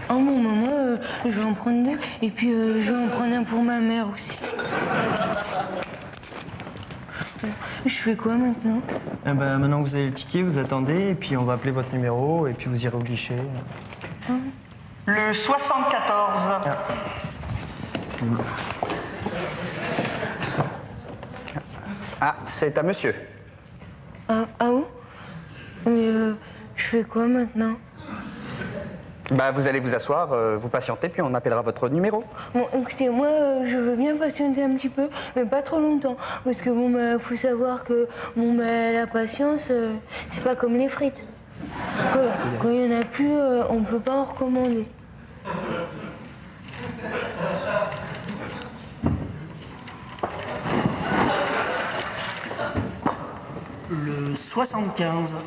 Oh bon, maman, je vais en prendre deux, et puis je vais en prendre un pour ma mère aussi. Je fais quoi maintenant? Eh ben, maintenant que vous avez le ticket, vous attendez, et puis on va appeler votre numéro, et puis vous irez au guichet. Le 74. Ah. C'est bon. Ah, c'est à monsieur. Ah bon? Mais je fais quoi maintenant? Bah, vous allez vous asseoir, vous patientez, puis on appellera votre numéro. Bon, écoutez, moi, je veux bien patienter un petit peu, mais pas trop longtemps. Parce que, faut savoir que, la patience, c'est pas comme les frites. Quand il y en a plus, on peut pas en recommander. Le 75.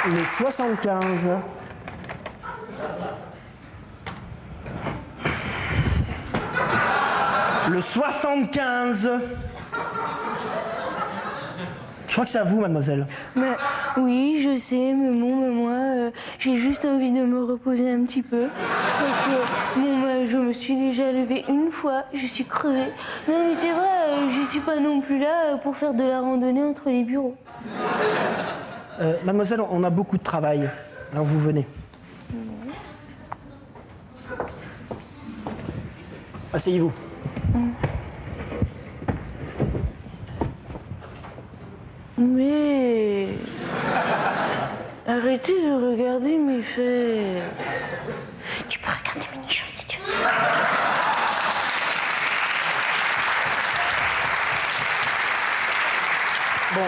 Le 75. Le 75. Je crois que c'est à vous, mademoiselle. Bah, oui, je sais, mais moi, j'ai juste envie de me reposer un petit peu. Parce que, je me suis déjà levée une fois, je suis crevée. Non, mais c'est vrai, je suis pas non plus là pour faire de la randonnée entre les bureaux. Mademoiselle, on a beaucoup de travail. Alors vous venez. Asseyez-vous. Mais... Arrêtez de regarder mes fesses. Tu peux regarder mes nichons si tu veux. Bon,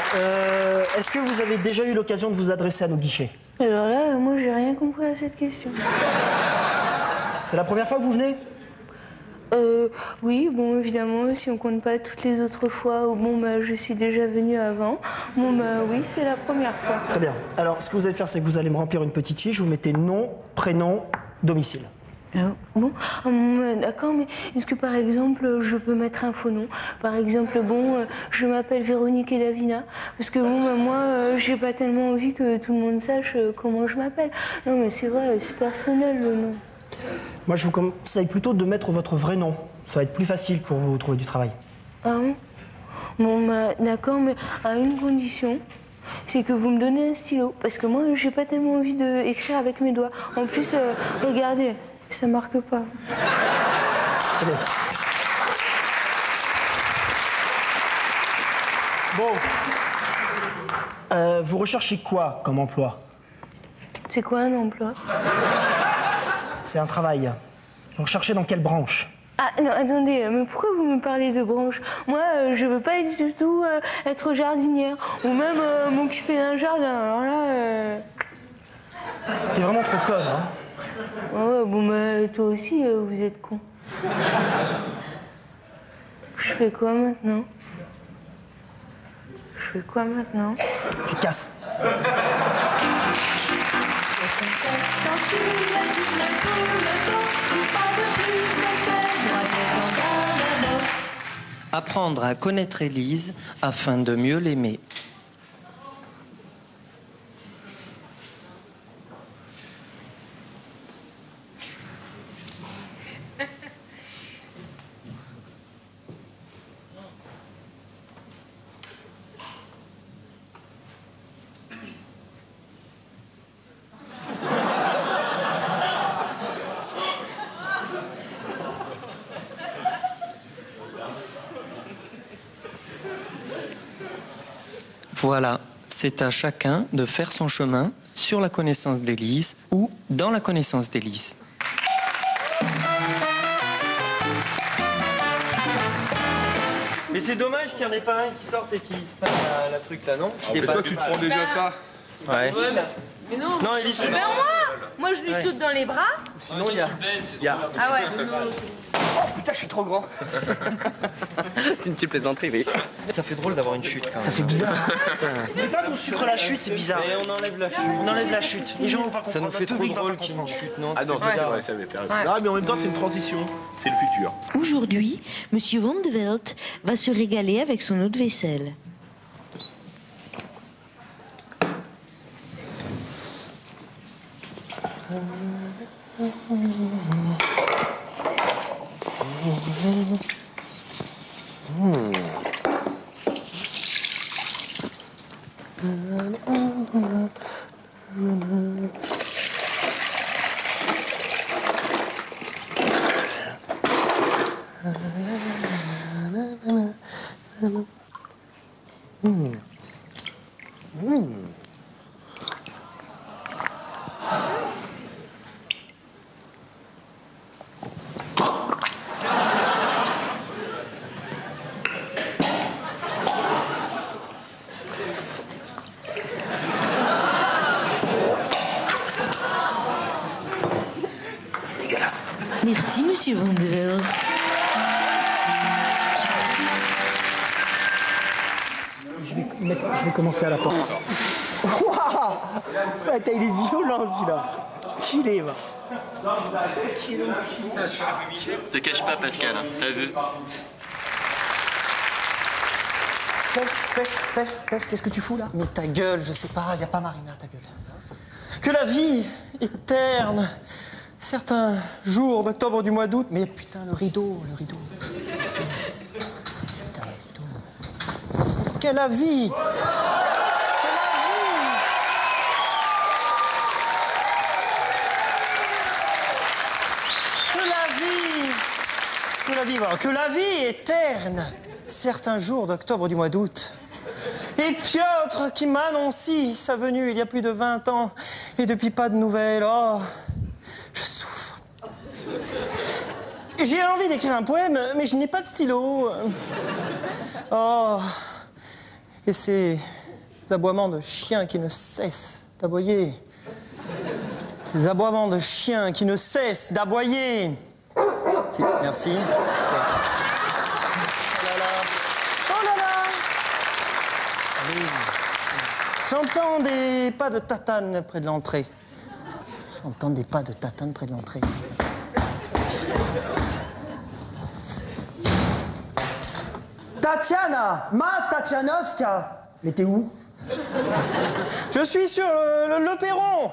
est-ce que vous avez déjà eu l'occasion de vous adresser à nos guichets? Alors là, moi, j'ai rien compris à cette question. C'est la première fois que vous venez? Oui, bon, évidemment, si on compte pas toutes les autres fois où, je suis déjà venue avant, oui, c'est la première fois. Très bien. Alors, ce que vous allez faire, c'est que vous allez me remplir une petite fiche, vous mettez nom, prénom, domicile. Bon, d'accord, mais est-ce que par exemple, je peux mettre un faux nom? Par exemple, bon, je m'appelle Véronique Elavina, parce que bon, moi, j'ai pas tellement envie que tout le monde sache comment je m'appelle. Non, mais c'est vrai, c'est personnel le nom. Moi, je vous conseille plutôt de mettre votre vrai nom. Ça va être plus facile pour vous trouver du travail. Ah bon? Bon, bah, d'accord, mais à une condition. C'est que vous me donnez un stylo, parce que moi, j'ai pas tellement envie d'écrire avec mes doigts. En plus, regardez, ça marque pas. Bon. Vous recherchez quoi comme emploi? C'est quoi un emploi? C'est un travail. Vous recherchez dans quelle branche? Ah non, attendez, mais pourquoi vous me parlez de branche? Moi, je veux pas du tout être jardinière, ou même m'occuper d'un jardin, alors là... T'es vraiment trop conne, hein? Ouais, bon, bah, toi aussi, vous êtes con. Je fais quoi maintenant? Tu te casses. Apprendre à connaître Élise afin de mieux l'aimer. Voilà, c'est à chacun de faire son chemin sur la connaissance d'Élise ou dans la connaissance d'Élise. Mais c'est dommage qu'il n'y en ait pas un qui sorte et qui se fasse la truc là, non? Mais toi, tu te prends déjà ça? Ouais. Mais non. Non, Élise, c'est moi, je lui saute dans les bras. Sinon, il y a... Ah ouais. Oh putain, je suis trop grand. C'est une petite plaisanterie, oui. Ça fait drôle d'avoir une chute quand même. Ça fait bizarre. Putain, qu'on sucre la chute, c'est bizarre. Et on enlève la chute. On enlève la chute. Les gens vont pas comprendre. Ça nous fait trop drôle qu'il y ait une chute, non? Ah non, c'est vrai, ça avait fait raison. Ah, mais en même temps, c'est une transition. C'est le futur. Aujourd'hui, Monsieur Van de Velt va se régaler avec son eau de vaisselle. Merci, Monsieur Van de Velt. Je vais commencer à la porte. Waouh! Putain, il est violent celui-là. Chilé, va. Te cache pas, Pascal, t'as vu? Pef, qu'est-ce que tu fous là? Mais ta gueule, je sais pas, y a pas Marina, ta gueule. Que la vie est terne. Certains jours d'octobre du mois d'août. Mais putain, le rideau. Putain, le rideau. Que la vie! Que la vie est terne. Certains jours d'octobre du mois d'août. Et Piotr qui m'annoncie sa venue il y a plus de 20 ans. Et depuis pas de nouvelles. Oh, je souffre. J'ai envie d'écrire un poème, mais je n'ai pas de stylo. Oh. Et ces aboiements de chiens qui ne cessent d'aboyer. Ces aboiements de chiens qui ne cessent d'aboyer. Si, merci. Oh là là. J'entends des pas de tatane près de l'entrée. Tatiana, ma Tatianovska. Mais t'es où? Je suis sur le perron.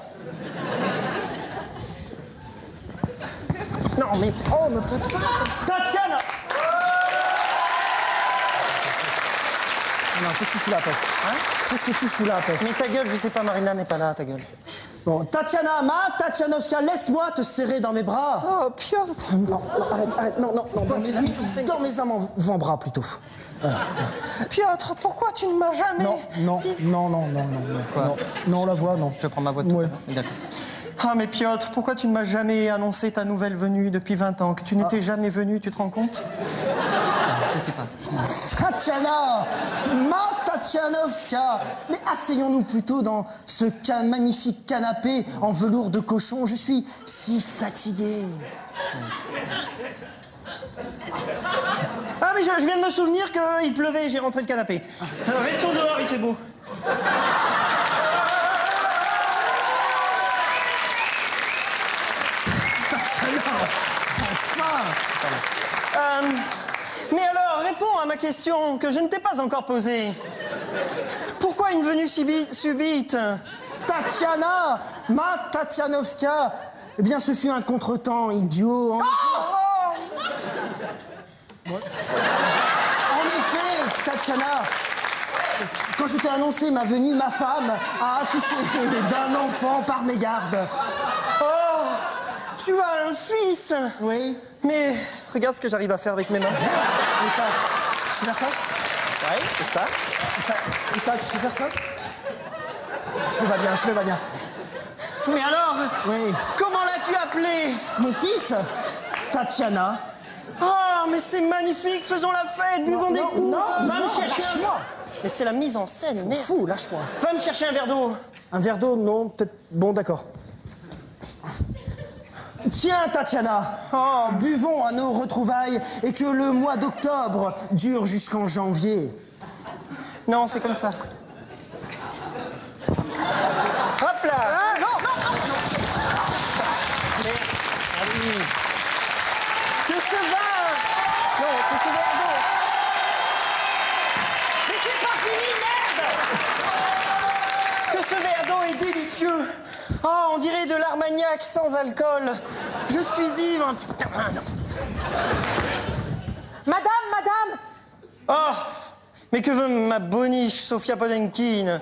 Non, mais oh, me peut pas comme ça. Tatiana. Non, qu'est-ce que tu fous là, Pef? Hein? Qu'est-ce que tu fous là, Pef? Mais ta gueule, je sais pas, Marina n'est pas là, ta gueule. Bon, Tatiana, ma Tatianovska, laisse-moi te serrer dans mes bras. Oh, Piotr. Non, arrête, non, dans mes avant-bras plutôt. Voilà. Piotr, pourquoi tu ne m'as jamais... Non, la voix, non. Je prends ma voix de ouais. D'accord. Ah, mais Piotr, pourquoi tu ne m'as jamais annoncé ta nouvelle venue depuis 20 ans? Que tu n'étais jamais venu, tu te rends compte? Je sais pas. Tatiana, ma Tatianovska. Mais asseyons-nous plutôt dans ce magnifique canapé en velours de cochon. Je suis si fatigué. Ah, mais je viens de me souvenir qu'il pleuvait, j'ai rentré le canapé. Restons dehors, il fait beau. Mais alors, réponds à ma question que je ne t'ai pas encore posée. Pourquoi une venue subite? Tatiana, ma Tatianovska. Eh bien, ce fut un contretemps idiot. En effet, Tatiana, quand je t'ai annoncé ma venue, ma femme a accouché d'un enfant par mégarde. Oh, tu as un fils? Oui. Mais regarde ce que j'arrive à faire avec mes mains. Et ça, tu sais faire ça? Ouais, c'est ça. Et ça, tu sais faire ça? Je fais pas bien. Mais alors, oui. Comment l'as-tu appelé? Mon fils, Tatiana. Oh, mais c'est magnifique, faisons la fête, buvons des coups. Non, Va me chercher lâche-moi. Mais c'est la mise en scène, merde. Fou, lâche-moi. Va me chercher un verre d'eau. Un verre d'eau, non, peut-être. Bon, d'accord. Tiens, Tatiana, buvons à nos retrouvailles et que le mois d'octobre dure jusqu'en janvier. Non, c'est comme ça. Hop là. Ah, non. Mais, allez. Que ce vin... Non, c'est ce verre d'eau. Mais c'est pas fini, merde. Que ce verre d'eau est délicieux. Oh, on dirait de l'Armagnac sans alcool. Je suis ivre. Madame. Oh, mais que veut ma boniche Sofia Podenkin?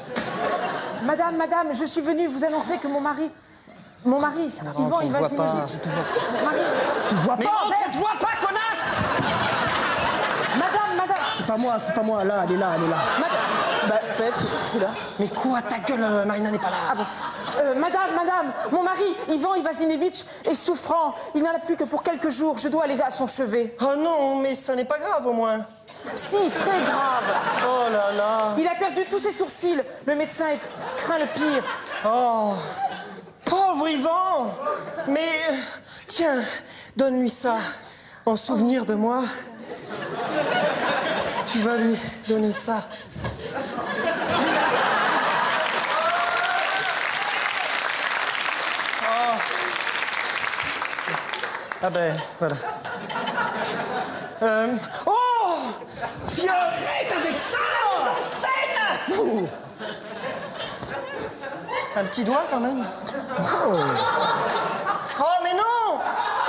Madame, je suis venue vous annoncer que mon mari, Yvan, il va signer. Tu vois pas? Mais on te voit pas, connasse! Madame. C'est pas moi, là, elle est là. Bref, je suis là. Mais quoi, ta gueule, Marina n'est pas là. Ah bon. Madame, mon mari, Ivan Ivasinevitch, est souffrant. Il n'en a plus que pour quelques jours. Je dois aller à son chevet. Oh non, mais ça n'est pas grave au moins. Si, très grave. Oh là là. Il a perdu tous ses sourcils. Le médecin craint le pire. Oh, pauvre Ivan. Mais, tiens, donne-lui ça en souvenir de moi. Tu vas lui donner ça. Ah ben, voilà. Oh! Puis arrête avec ça! Scène! Un petit doigt quand même. Oh mais non!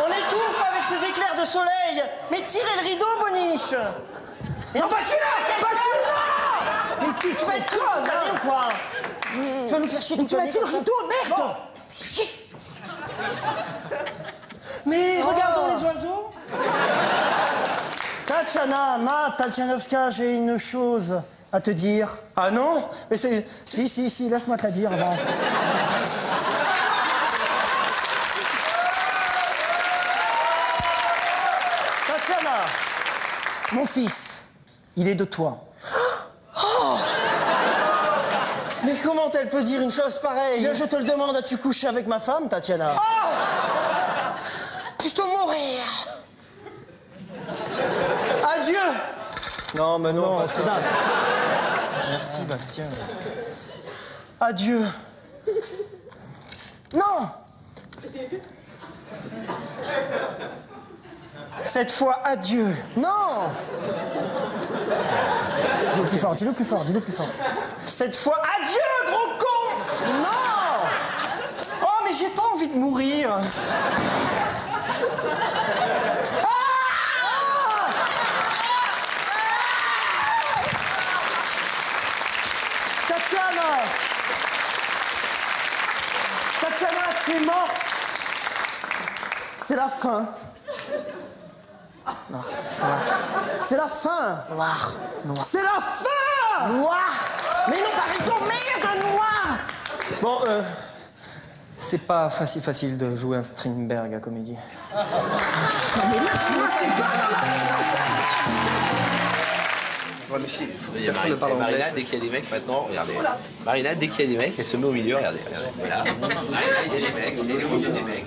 On étouffe avec ces éclairs de soleil. Mais tirez le rideau, Boniche. Non, pas celui-là! Mais tu vas être conne, hein, ou quoi? Tu vas nous faire chier toute Tu vas l'année. tirer le rideau, merde! Chier! Mais regardons les oiseaux. Tatiana, ma Tatianovska, j'ai une chose à te dire. Ah non? Mais c'est... Si, laisse-moi te la dire avant. Tatiana, mon fils, il est de toi. Oh! Mais comment elle peut dire une chose pareille? Bien, je te le demande, as-tu couché avec ma femme, Tatiana? Oh! Plutôt mourir. Adieu. Non, mais non, Non, c'est naze. Merci, Bastien. Adieu. Non! Cette fois, adieu. Non. Dis-le plus fort, dis-le plus fort, dis-le plus fort. Cette fois, adieu, gros con. Non. Oh, mais j'ai pas envie de mourir. Tatiana, tu es morte. C'est la fin. Non. C'est la fin. Noir. C'est la fin. Noir. Mais non, pas raison, merde, noir. Bon, c'est pas facile de jouer un Strindberg à comédie. Non mais lâche-moi, c'est pas dans la mise en scène. Ouais, mais si, personne ne parle Marina, dès qu'il y a des mecs maintenant, regardez. Marina, dès qu'il y a des mecs, elle se met au milieu, regardez. Voilà. Marina, il y a des mecs, elle est au milieu des mecs.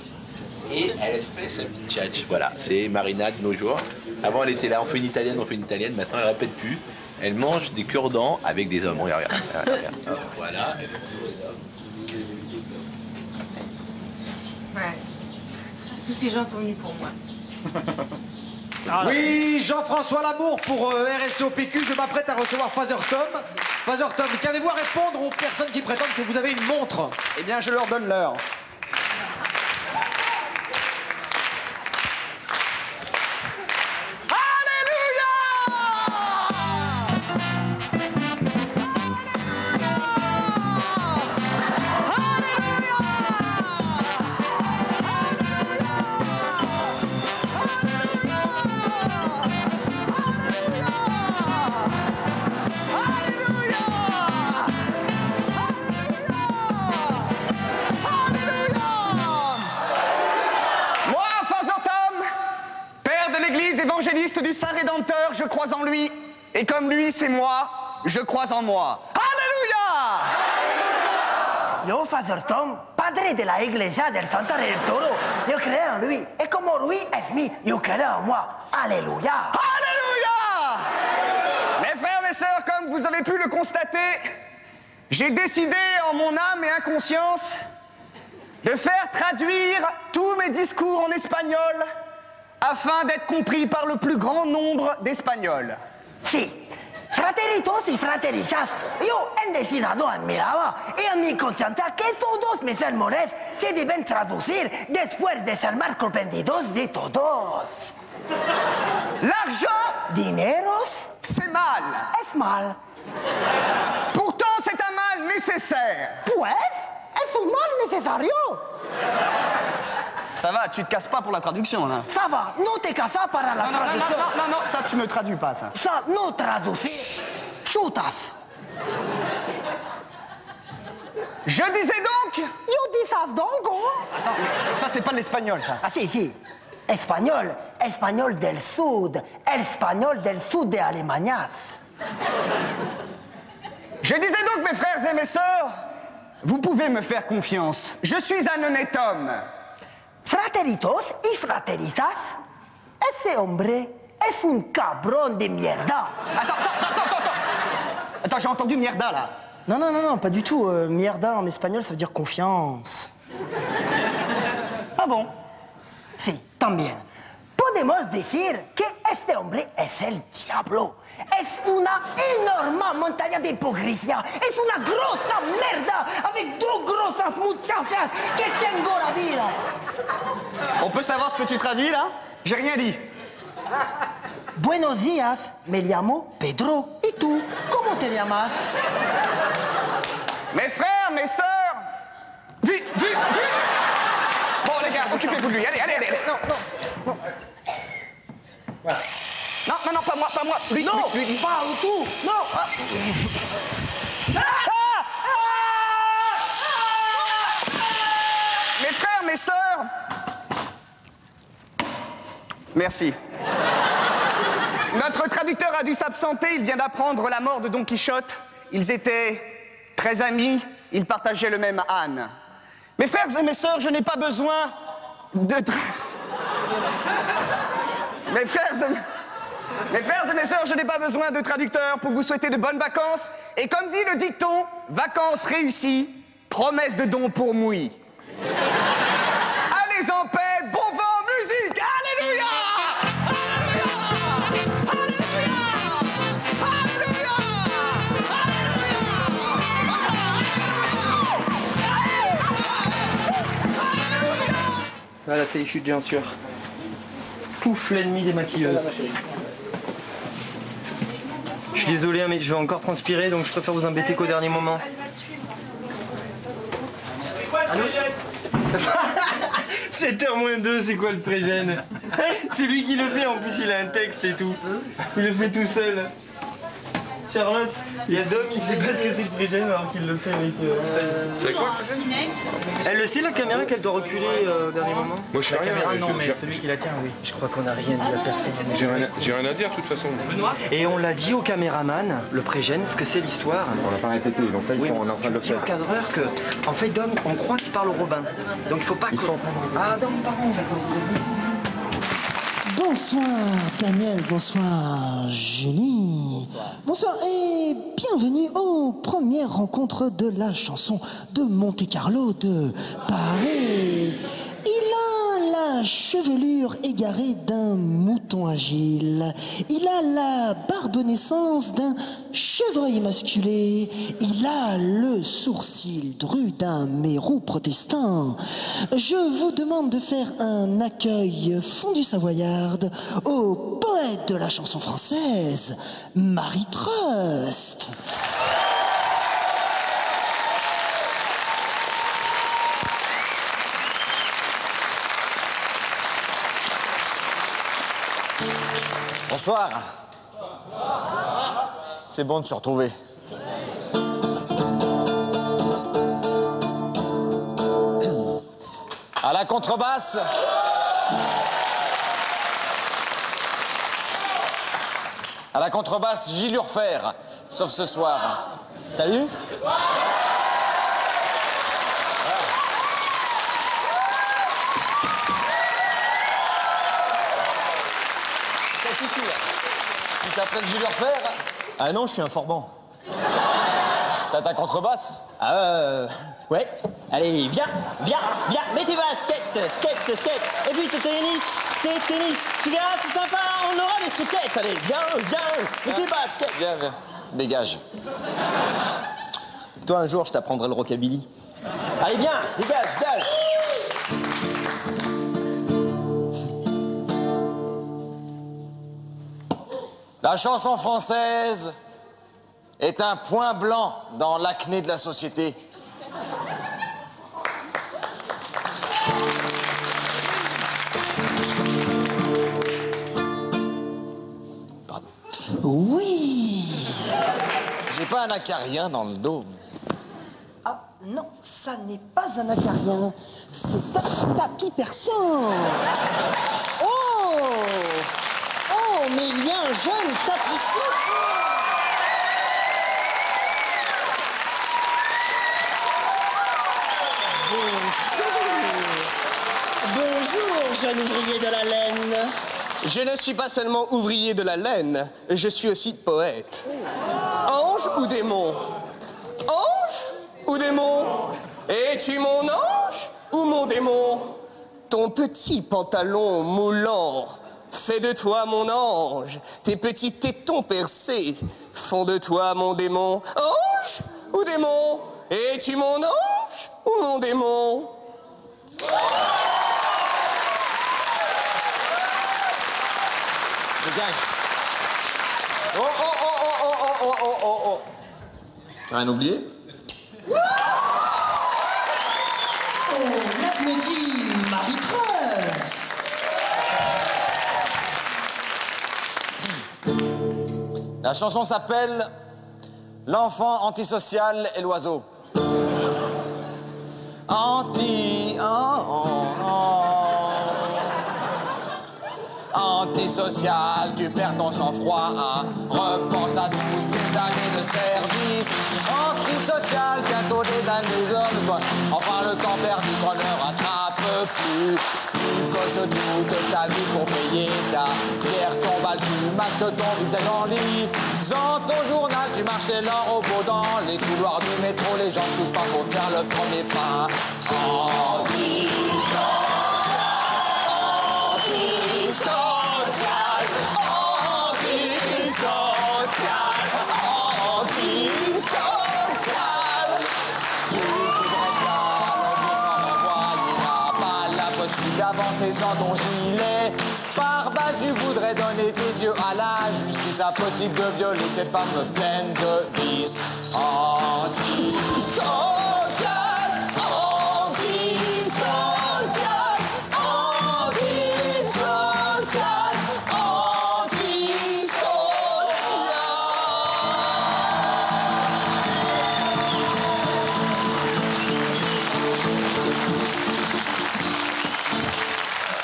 Et elle fait sa petite tchatch. Voilà, c'est Marina de nos jours. Avant, elle était là, on fait une italienne. Maintenant, elle répète plus. Elle mange des cure-dents avec des hommes. Regarde. Voilà. Ouais. Tous ces gens sont venus pour moi. Oui, Jean-François Lamour pour RSTOPQ, je m'apprête à recevoir Father Tom. Father Tom, qu'avez-vous à répondre aux personnes qui prétendent que vous avez une montre? Eh bien, je leur donne l'heure. Évangéliste du Saint Rédempteur, je crois en lui. Et comme lui, c'est moi, je crois en moi. Alléluia! Yo, Father Tom, padre de la Iglesia del Santo Redentoro, yo creo en lui. Et comme lui es mi, yo creo en moi. Alléluia! Alléluia! Mes frères, mes sœurs, comme vous avez pu le constater, j'ai décidé en mon âme et inconscience de faire traduire tous mes discours en espagnol afin d'être compris par le plus grand nombre d'Espagnols. Si, frateritos y fraterizas, yo he decidido en mi lava y en mi conciencia que todos mis sermones se deben traducir después de ser más comprendidos de todos. L'argent, dineros, c'est mal. Es mal. Pourtant, c'est un mal nécessaire. Pues, es un mal necesario. Ça va, tu te casses pas pour la traduction, là. Ça va, no te casas para la traduction. Non, ça, tu ne traduis pas, ça. Ça, no traducir. Chutas. Je disais donc... Yo disas donc, Attends, mais ça, c'est pas l'espagnol, ça. Ah, si. Espagnol. Espagnol del sud. Espagnol del sud de Alemanias. Je disais donc, mes frères et mes sœurs, vous pouvez me faire confiance. Je suis un honnête homme. Frateritos y fraterizas, ese hombre es un cabrón de mierda. Attends, j'ai entendu mierda, là. Non, pas du tout. Mierda en espagnol, ça veut dire confiance. Ah bon? Si, también. Podemos decir que este hombre es el diablo. Es una enorme montaña de hipocresía. Es una grosa merda avec dos grosas muchachas que tengo la vida. On peut savoir ce que tu traduis, là? J'ai rien dit. Buenos días, me llamo Pedro. ¿Y tú? ¿Cómo te llamas? Mes frères, mes sœurs, vite. Bon, les gars, occupez-vous de lui. Allez. Non. Voilà. Non, pas moi. Lui. Pas tout. Non. Mes frères, mes sœurs, merci. Notre traducteur a dû s'absenter, il vient d'apprendre la mort de Don Quichotte. Ils étaient très amis, ils partageaient le même âne. Mes frères et mes sœurs, je n'ai pas besoin de... Mes frères et mes sœurs, je n'ai pas besoin de traducteur pour vous souhaiter de bonnes vacances. Et comme dit le dicton, vacances réussies, promesse de don pour mouille. Allez en paix, bon vent, musique, alléluia! Voilà, c'est les chutes, bien sûr. Pouf, l'ennemi des maquilleuses. Je suis désolé, hein, mais je vais encore transpirer, donc je préfère vous embêter qu'au dernier moment. Allô 7h-2, c'est quoi le pré-gène? C'est lui qui le fait, en plus il a un texte et tout. Il le fait tout seul. Charlotte, il y a Dom, il sait pas ce que c'est le pré-gène alors qu'il le fait avec... C'est quoi? Elle le sait, la caméra, qu'elle doit reculer au dernier moment? Moi je fais rien. La caméra, non, mais celui qui la tient, oui. Je crois qu'on n'a rien dit à personne. J'ai rien à dire de toute façon. Et on l'a dit au caméraman, le pré-gène, ce que c'est l'histoire. On l'a pas répété, donc là ils sont en train de le faire. Au cadreur que, en fait, Dom, on croit qu'il parle au Robin. Donc il faut pas que... Ah, Dom, pardon. Bonsoir Daniel, bonsoir Julie. Bonsoir et bienvenue aux premières rencontres de la chanson de Monte-Carlo de Paris. Il a la chevelure égarée d'un mouton agile. Il a la barbe naissance d'un chevreuil émasculé. Il a le sourcil dru d'un mérou protestant. Je vous demande de faire un accueil fondu savoyarde au poète de la chanson française, Marie Trust. Bonsoir. C'est bon de se retrouver. À la contrebasse. À la contrebasse, Gilles Urfer, sauf ce soir. Salut. Tu t'appelles Gilles Urfer? Ah non, je suis un forban. T'as ta contrebasse? Ouais. Allez, viens, mets tes baskets, skate. Et puis tes tennis. Tu verras, c'est sympa, on aura des souquettes. Allez, viens, mets tes baskets. Viens, dégage. Toi, un jour, je t'apprendrai le rockabilly. Allez, viens, dégage. La chanson française est un point blanc dans l'acné de la société. Pardon. Oui. J'ai pas un acarien dans le dos. Ah non, ça n'est pas un acarien, c'est un tapis persan. Oh, mais il y a un jeune tapissier. Bonjour, jeune ouvrier de la laine. Je ne suis pas seulement ouvrier de la laine, je suis aussi poète. Ange ou démon? Ange ou démon? Es-tu mon ange ou mon démon? Ton petit pantalon moulant fait de toi mon ange. Tes petits tétons percés font de toi mon démon. Ange ou démon? Es-tu mon ange ou mon démon? Dégage. Oh. T'as rien oublié? On applaudit Marie Trust. La chanson s'appelle L'enfant antisocial et l'oiseau. Antisocial, tu perds ton sang-froid, hein. Repense à toutes ces années de service. Antisocial, bientôt des années de toi. Enfin le temps perdu qu'on ne rattrape plus. Tu bosses toute ta vie pour payer ta bière, ton bal, tu masques ton visage en lit. Dans ton journal, tu marches tes lents au beau dans les couloirs du métro. Les gens se touchent pas pour faire le premier pas. d'avancer sans ton gilet. Par balle, tu voudrais donner tes yeux à la justice. Impossible de violer cette femme pleine de vices. Antisocial, antisocial, antisocial,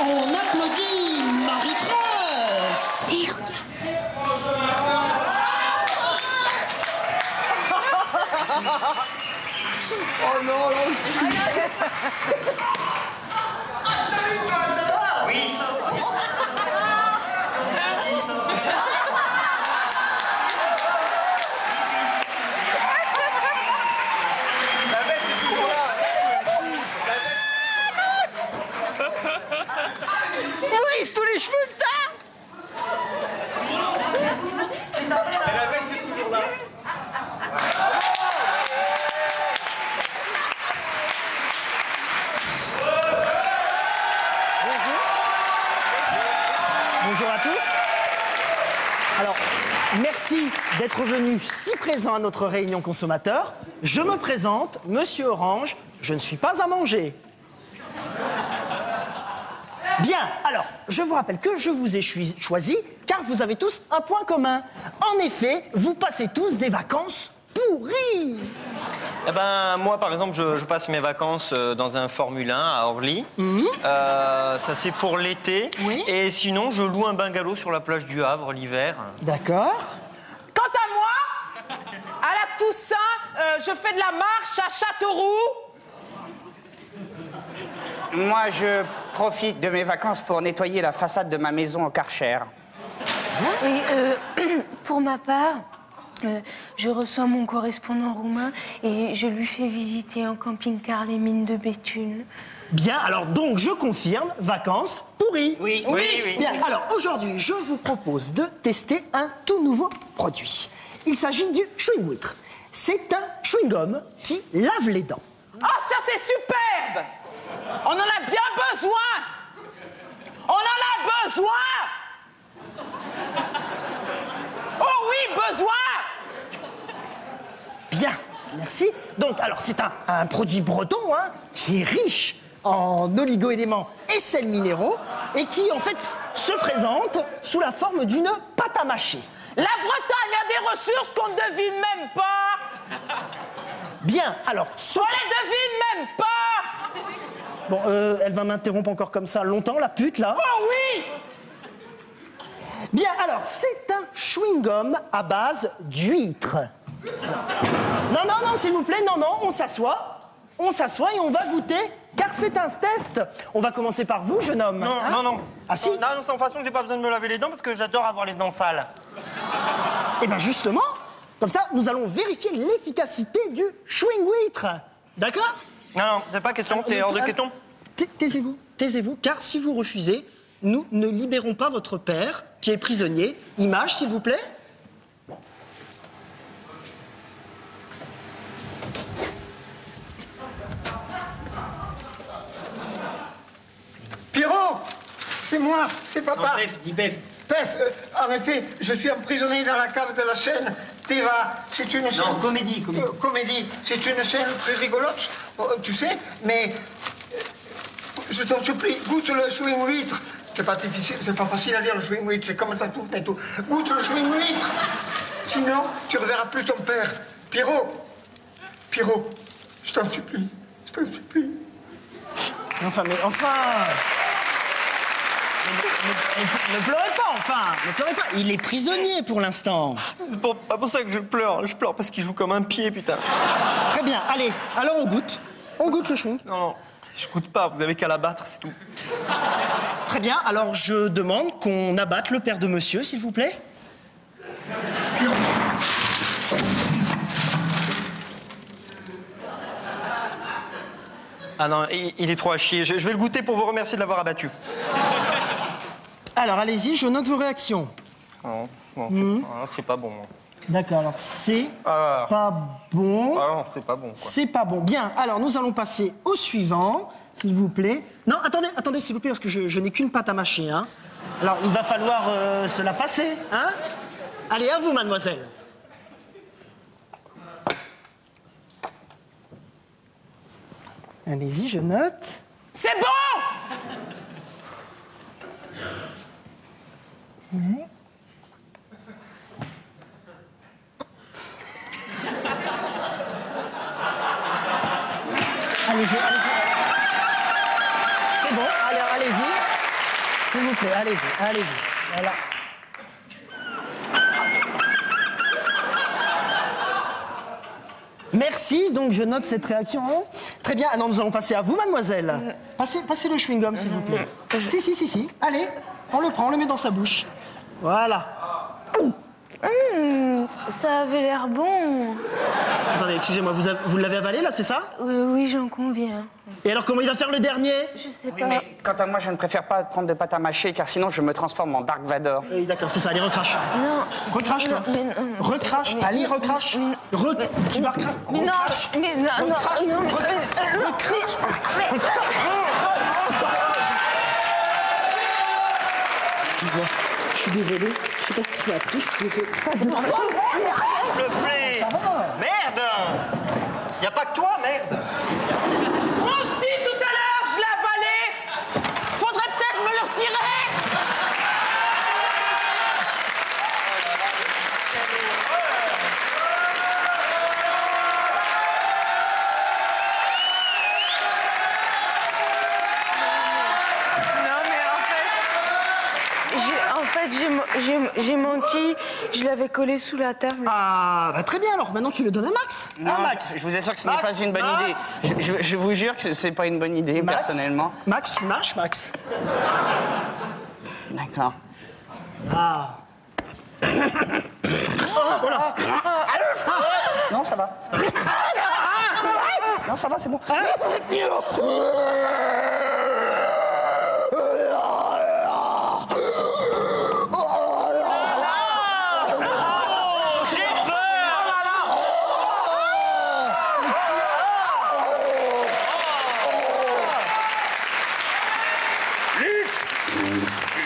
On applaudit Marie Trust. Et oh non, Oui. Maurice, tous les cheveux que t'as. la veste est toujours là. Bonjour à tous. Alors, merci d'être venus si présents à notre réunion consommateur. Je me présente, Monsieur Orange, je ne suis pas à manger. Bien, alors, je vous rappelle que je vous ai choisi car vous avez tous un point commun. En effet, vous passez tous des vacances pourries. Eh ben, moi, par exemple, je passe mes vacances dans un Formule 1 à Orly. Ça, c'est pour l'été. Oui. Et sinon, je loue un bungalow sur la plage du Havre l'hiver. D'accord. Quant à moi, à la Toussaint, je fais de la marche à Châteauroux. Moi, je profite de mes vacances pour nettoyer la façade de ma maison au Karcher. Oui, pour ma part, je reçois mon correspondant roumain et je lui fais visiter en camping-car les mines de Béthune. Bien, alors donc je confirme, vacances pourries. Oui. Bien, alors aujourd'hui, je vous propose de tester un tout nouveau produit. Il s'agit du chewing-huître. C'est un chewing-gum qui lave les dents. Ah, ça c'est superbe! On en a bien besoin! On en a besoin! Oh oui, besoin! Bien, merci. Donc, alors c'est un produit breton hein, qui est riche en oligo-éléments et sels minéraux et qui en fait se présente sous la forme d'une pâte à mâcher. La Bretagne a des ressources qu'on ne devine même pas! Bien, alors... On les devine même pas! Bon, elle va m'interrompre encore comme ça longtemps, la pute, là. Oh oui! Bien, alors, c'est un chewing-gum à base d'huître. Non, non, non, s'il vous plaît, non, non, on s'assoit. On s'assoit et on va goûter, car c'est un test. On va commencer par vous, jeune homme. Non, hein? non, non. Ah si? Non, non, sans façon, j'ai pas besoin de me laver les dents parce que j'adore avoir les dents sales. Eh bien, justement, comme ça, nous allons vérifier l'efficacité du chewing-huître. D'accord? Non, non, c'est pas question, c'est hors de question. Taisez-vous, taisez-vous, car si vous refusez, nous ne libérons pas votre père, qui est prisonnier. Image, s'il vous plaît. Pierrot, c'est moi, c'est papa. Pef, dis Pef. Pef, en effet, je suis emprisonné dans la cave de la scène Teva. C'est une scène... Non, comédie. Comédie. C'est une scène très rigolote, tu sais, mais... je t'en supplie, goûte le chewing-huître. C'est pas difficile, c'est pas facile à dire le chewing-huître, c'est comme ça tout, mais tout. Goûte le chewing-huître. Sinon, tu reverras plus ton père. Pierrot, je t'en supplie, je t'en supplie. Enfin, mais enfin... Ne pleurez pas, enfin, ne pleurez pas. Il est prisonnier pour l'instant. C'est pas pour ça que je pleure parce qu'il joue comme un pied, putain. Très bien, allez, alors on goûte. On goûte le chewing. Non, non, je goûte pas, vous avez qu'à l'abattre, c'est tout. Très bien, alors je demande qu'on abatte le père de monsieur, s'il vous plaît. Ah non, il est trop à chier. Je vais le goûter pour vous remercier de l'avoir abattu. Alors, allez-y, je note vos réactions. Non, c'est pas bon. D'accord, alors c'est pas bon. Ah non, c'est pas bon, quoi. C'est pas bon. Bien, alors nous allons passer au suivant. s'il vous plaît. Non, attendez, s'il vous plaît, parce que je n'ai qu'une pâte à mâcher, hein. Alors, il va falloir se la passer, hein. Allez, à vous, mademoiselle. Allez-y, je note. C'est bon! Oui. Allez-y. C'est bon, allez-y. S'il vous plaît, allez-y. Voilà. Merci, donc je note cette réaction. Très bien, alors nous allons passer à vous, mademoiselle. Passez le chewing-gum, s'il vous plaît. Si. Allez, on le prend, on le met dans sa bouche. Voilà. Ça avait l'air bon. Attendez, excusez-moi, vous l'avez avalé, là, c'est ça? Oui, j'en conviens. Et alors, comment il va faire le dernier? Je sais Oui, pas. mais quant à moi, je ne préfère pas prendre de pâte à mâcher, car sinon je me transforme en Dark Vador. Oui, d'accord, c'est ça, allez, recrache. Non. Recrache, toi. Recrache, allez, recrache. Tu vas recracher. Mais non, Recrache. Je suis désolé, je sais pas ce qu'il a pris, je suis désolé. Le blé. Ça va. Merde. Y a pas que toi, merde. Moi aussi, tout à l'heure, je l'ai avalé. Faudrait peut-être me le retirer. J'ai menti, je l'avais collé sous la table. Ah, bah très bien, alors maintenant tu le donnes à Max. Non, Max. je vous assure que ce n'est pas une bonne idée. Je vous jure que c'est pas une bonne idée, Max, personnellement. Max, tu mâches, Max. D'accord. Ah. Voilà. Non, ça va. Non, ça va, c'est bon.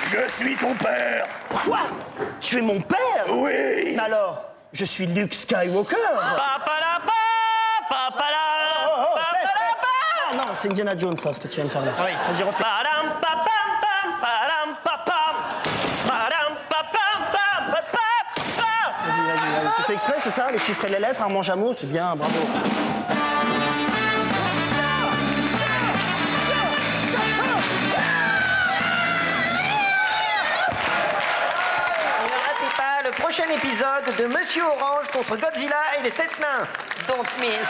Je suis ton père. Quoi? Tu es mon père? Oui. Alors, je suis Luke Skywalker. Ah non, c'est Indiana Jones, ça, ce que tu viens de faire là. Oui. Vas-y, refais. Vas-y. Tu fais exprès, c'est ça? Les chiffres et les lettres, Armand Jameau, c'est bien, bravo. Le prochain épisode de Monsieur Orange contre Godzilla et les 7 nains. Don't miss.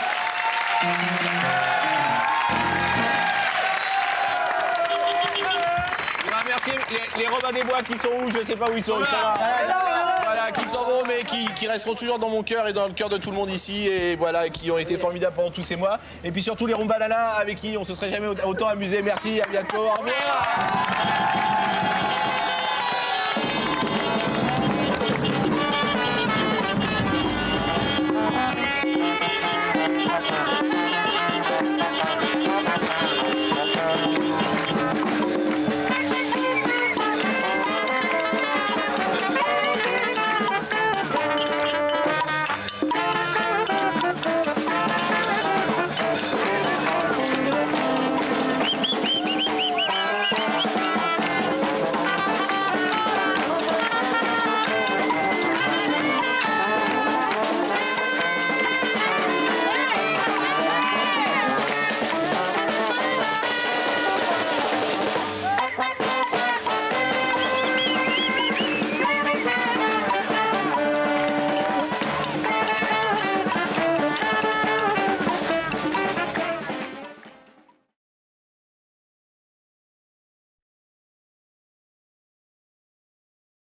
Merci les Robins des Bois qui sont où? Je sais pas où ils sont. Ils sont là. Voilà, qui s'en vont mais qui resteront toujours dans mon cœur et dans le cœur de tout le monde ici et voilà, qui ont été formidables pendant tous ces mois. Et puis surtout les Rumbalala avec qui on se serait jamais autant amusé. Merci, à bientôt, au revoir.